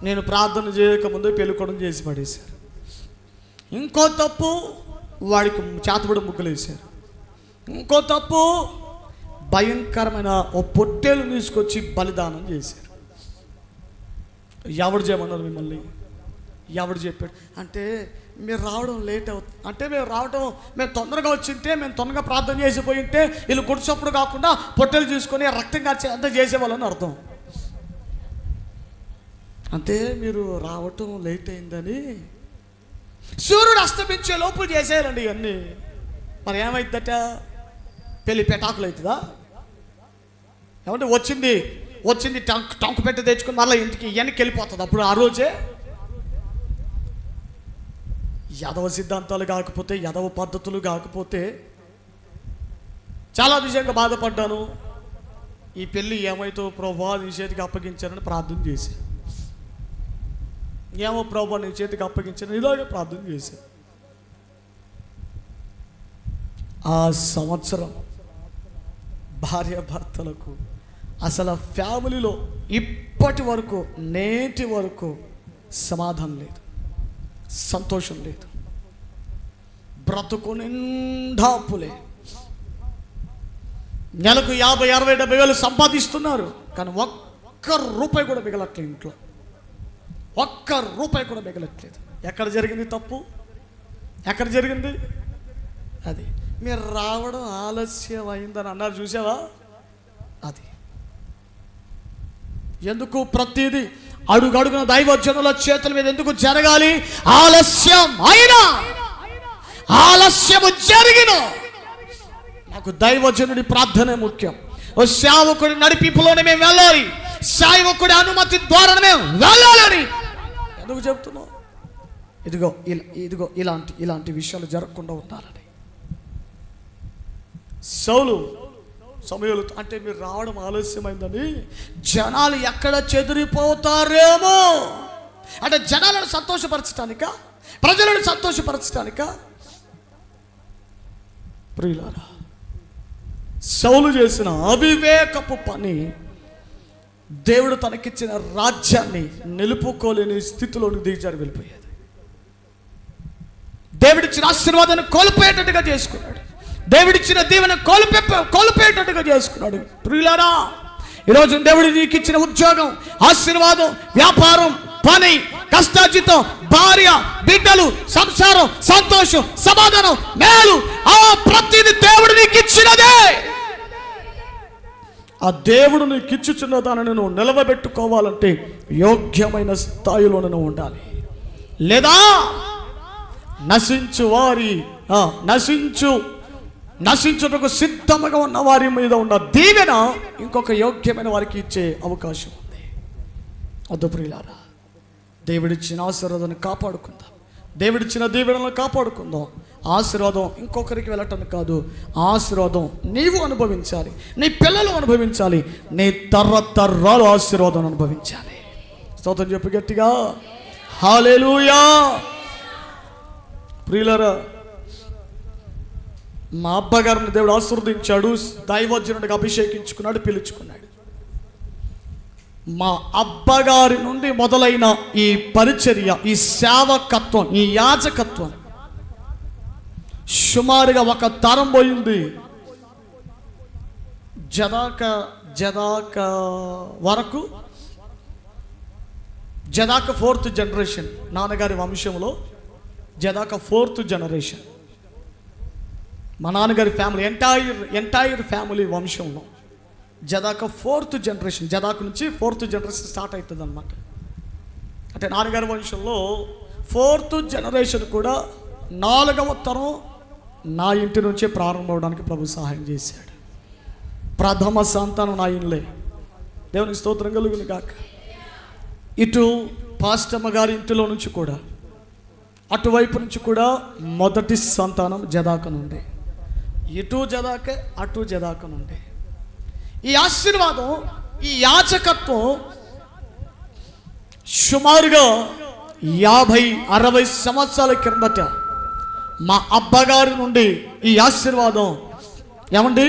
నేను ప్రార్థన చేయకముందే పెళ్ళికొడం చేసి పడేశారు. ఇంకో తప్పు, వాడికి చేతబడి ముగ్గులు వేశారు. ఇంకో తప్పు, భయంకరమైన ఓ పొట్టేలు తీసుకొచ్చి బలిదానం చేశారు. ఎవడు చేయమన్నారు మిమ్మల్ని? ఎవడు చెప్పాడు? అంటే మీరు రావడం లేట్ అవుతుంది అంటే మేము తొందరగా వచ్చింటే, మేము తొందరగా ప్రార్థన చేసిపోయి ఉంటే వీళ్ళు గుడిసప్పుడు కాకుండా పొట్టెలు తీసుకొని రక్తం కాచి అంతా చేసేవాళ్ళని అర్థం. అంటే మీరు రావటం లేట్ అయిందని సూర్యుడు అస్తమించే లోపు చేసేయాలండి ఇవన్నీ. మరి ఏమైందట? పెళ్ళి పెటాకులు అవుతుందా? ఏమంటే వచ్చింది టంకు పెట్టి తెచ్చుకుని మళ్ళీ ఇంటికి వెనక్కి వెళ్ళిపోతుంది. అప్పుడు ఆ రోజే యదవ సిద్ధాంతాలు కాకపోతే, యదవ పద్ధతులు కాకపోతే చాలా నిజంగా బాధపడ్డాను. ఈ పెళ్ళి ఏమైతే ప్రభా నీ చేతికి అప్పగించారని ప్రార్థన చేశాను. ఏమో ప్రభా నీ చేతికి అప్పగించాను ఇలాగే ప్రార్థన చేశాను. ఆ సంవత్సరం భార్యాభర్తలకు అసలు ఫ్యామిలీలో ఇప్పటి వరకు నేటి వరకు సమాధానం లేదు, సంతోషం లేదు. బ్రతుకు నిండా అప్పులే. నెలకు 50, 60, 70 వేలు సంపాదిస్తున్నారు, కానీ ఒక్క రూపాయి కూడా మిగలట్లేదు. ఇంట్లో ఒక్క రూపాయి కూడా మిగలట్లేదు. ఎక్కడ జరిగింది తప్పు? ఎక్కడ జరిగింది? అది మీరు రావడం ఆలస్యం అయిందని అన్నారు చూసావా? అది ఎందుకు ప్రతిదీ అడుగడుగున దైవజనుల చేతుల మీద ఎందుకు జరగాలి? ఆలస్యం అయినా, ఆలస్యము జరిగిన నాకు దైవజనుడి ప్రార్థనే ముఖ్యం. ఓ సేవకుడి నడిపింపులోనే మేము వెళ్ళాలి, సేవకుడి అనుమతి ద్వారానే మేము వెళ్ళాలని ఎందుకు చెప్తున్నావు? ఇదిగో ఇలాంటి విషయాలు జరగకుండా ఉండాలని. సౌలు సమయంలో అంటే మీరు రావడం ఆలస్యమైందని జనాలు ఎక్కడ చెదిరిపోతారేమో అంటే జనాలను సంతోషపరచడానిక, ప్రజలను సంతోషపరచడానిక? ప్రియులారా, సౌలు చేసిన అవివేకపు పని దేవుడు తనకిచ్చిన రాజ్యాన్ని నిలుపుకోలేని స్థితిలోని దిగజారి వెళ్ళిపోయేది. దేవుడిచ్చిన ఆశీర్వాదాన్ని కోల్పోయేటట్టుగా చేసుకున్నాడు. దేవుడిచ్చిన దీవెన కోల్పోయేటట్టుగా చేసుకున్నాడు. ప్రియులారా, ఈరోజు దేవుడు నీకు ఇచ్చిన ఉద్యోగం, ఆశీర్వాదం, వ్యాపారం, పని, కష్టార్జితం, భార్య, బిడ్డలు, సంసారం, సంతోషం, సమాధానం, మేలు, ఆ ప్రతిది దేవుడు నీకు ఇచ్చినదే. ఆ దేవుడు నీకు ఇచ్చుచున్న దానిని నువ్వు నిలవబెట్టుకోవాలంటే యోగ్యమైన స్థాయిలో నువ్వు ఉండాలి. లేదా నశించుటకు సిద్ధంగా ఉన్న వారి మీద ఉన్న దీవెన ఇంకొక యోగ్యమైన వారికి ఇచ్చే అవకాశం ఉంది. వద్దు ప్రియులారా, దేవుడిచ్చిన ఆశీర్వాదాన్ని కాపాడుకుందాం, దేవుడిచ్చిన దీవెనలను కాపాడుకుందాం. ఆశీర్వాదం ఇంకొకరికి వెళ్ళటం కాదు, ఆశీర్వాదం నీవు అనుభవించాలి, నీ పిల్లలు అనుభవించాలి, నీ తరతరాలు ఆశీర్వాదం అనుభవించాలి. స్తోత్రం చెప్పు గట్టిగా, హల్లెలూయా. ప్రియులారా, మా అబ్బగారిని దేవుడు ఆశీర్వదించాడు, దైవజనుడిగా అభిషేకించుకున్నాడు, పిలుచుకున్నాడు. మా అబ్బగారి నుండి మొదలైన ఈ పరిచర్య, ఈ సేవకత్వం, ఈ యాజకత్వం సుమారుగా ఒక తరం పోయింది. జదాక వరకు, జదాక 4th జనరేషన్, నాన్నగారి వంశంలో జదాక 4th జనరేషన్. మా నాన్నగారి ఫ్యామిలీ ఎంటైర్ ఫ్యామిలీ వంశంలో జదాక 4th జనరేషన్, జదాక నుంచి 4th జనరేషన్ స్టార్ట్ అవుతుంది అనమాట. అంటే నాన్నగారి వంశంలో 4th జనరేషన్ కూడా 4వ తరం నా ఇంటి నుంచే ప్రారంభం అవడానికి ప్రభు సహాయం చేశాడు. ప్రథమ సంతానం నా ఇల్లే. దేవునికి స్తోత్రం కలుగును గాక. ఇటు పాస్టమ్మ గారి ఇంటిలో నుంచి కూడా, అటువైపు నుంచి కూడా మొదటి సంతానం జదాక నుండి, ఇటు జదాకే అటు జదాక నుండి. ఈ ఆశీర్వాదం, ఈ యాజకత్వం సుమారుగా 50-60 సంవత్సరాల క్రిందట మా అబ్బగారి నుండి ఈ ఆశీర్వాదం ఏమండి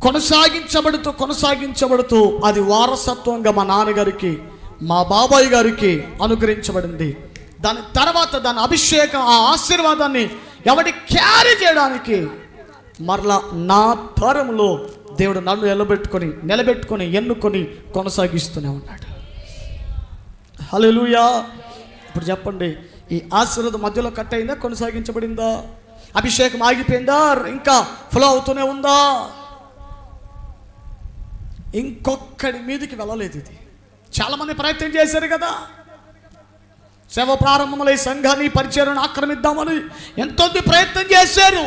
కొనసాగించబడుతూ అది వారసత్వంగా మా నాన్నగారికి, మా బాబాయ్ గారికి అనుగ్రహించబడింది. దాని తర్వాత దాని అభిషేకం, ఆ ఆశీర్వాదాన్ని ఎవరి క్యారీ చేయడానికి మరలా నా తరంలో దేవుడు నన్ను నిలబెట్టుకొని ఎన్నుకొని కొనసాగిస్తూనే ఉన్నాడు. హల్లెలూయా. ఇప్పుడు చెప్పండి, ఈ ఆశీర్వాదం మధ్యలో కట్ అయిందా, కొనసాగించబడిందా? అభిషేకం ఆగిపోయిందా, ఇంకా ఫ్లో అవుతూనే ఉందా? ఇంకొక్కడి మీదకి వెళ్ళలేదు. ఇది చాలామంది ప్రయత్నం చేశారు కదా, సేవ ప్రారంభంలో ఈ సంఘాన్ని పరిచయాన్ని ఆక్రమిద్దామని ఎంతోమంది ప్రయత్నం చేశారు.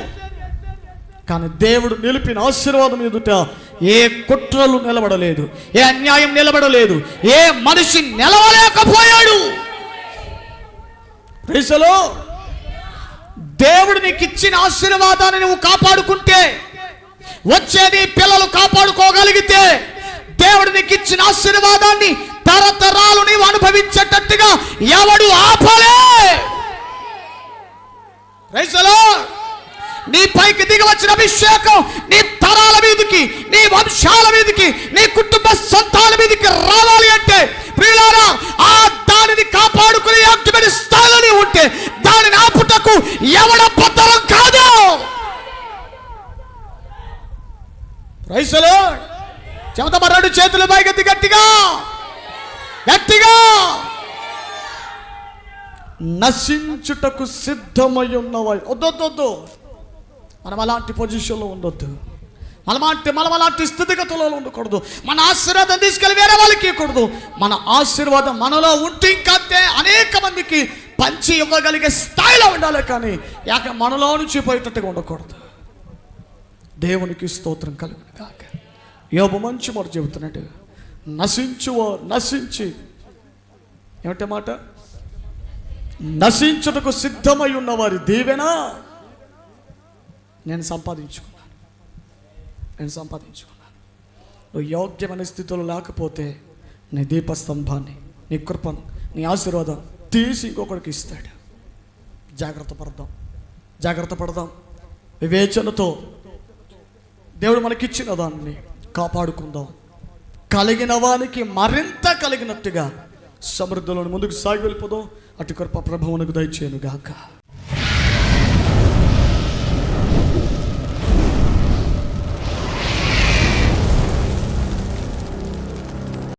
కానీ దేవుడు నిలిపిన ఆశీర్వాదం ఎదుట ఏ కుట్రలు నిలబడలేదు, ఏ అన్యాయం నిలబడలేదు, ఏ మనిషి నిలవలేకపోయాడు. Praise the lord. దేవుడు నీకు ఇచ్చిన ఆశీర్వాదాన్ని నువ్వు కాపాడుకుంటే, వచ్చేది పిల్లలు కాపాడుకోగలిగితే, దేవుడు నీకు ఇచ్చిన ఆశీర్వాదాన్ని తరతరాలు నీవు అనుభవించేటట్టుగా ఎవడు ఆపలే. Praise the lord. నీ పైకి దిగి వచ్చిన అభిషేకం నీ తరాల మీదకి, నీ వంశాల మీదకి, నీ కుటుంబ సంతానం మీదకి రావాలి అంటే ప్రియులారా, ఆ దానిని కాపాడుకునే యోగ్యమైన స్థాయిలో ఉంటే దానిని ఆపుటకు ఎవడ బద్దలం కాదు. Praise the Lord. చెమట మరడు చేతులు పైకెత్తి గట్టిగా నశించుటకు సిద్ధమై ఉన్నవాడు. వద్దొద్దు, మనం అలాంటి పొజిషన్లో ఉండొద్దు. మనం అలాంటి స్థితిగతులలో ఉండకూడదు. మన ఆశీర్వాదం తీసుకెళ్ళి వేరే వాళ్ళకి ఇవ్వకూడదు. మన ఆశీర్వాదం మనలో ఉంటే ఇంకా అనేక మందికి పంచి ఇవ్వగలిగే స్థాయిలో ఉండాలి, కానీ మనలో నుంచి పోయేటట్టుగా ఉండకూడదు. దేవునికి స్తోత్రం కలుగును కాక. యోబు మంచి మాట చెబుతున్నాడు, నశించి ఏమిటి మాట, నశించుటకు సిద్ధమై ఉన్నవారి దీవెన నేను సంపాదించుకున్నాను. నువ్వు యోగ్యమైన స్థితిలో లేకపోతే నీ దీపస్తంభాన్ని, నీ కృపను, నీ ఆశీర్వాదం తీసి ఇంకొకరికి ఇస్తాడు. జాగ్రత్త పడదాం. వివేచనతో దేవుడు మనకిచ్చిన దాన్ని కాపాడుకుందాం. కలిగిన వానికి మరింత కలిగినట్టుగా సమృద్ధిలో ముందుకు సాగి వెళ్ళిపోదాం. అటు కృప ప్రభువునకు దయచేయను గాక.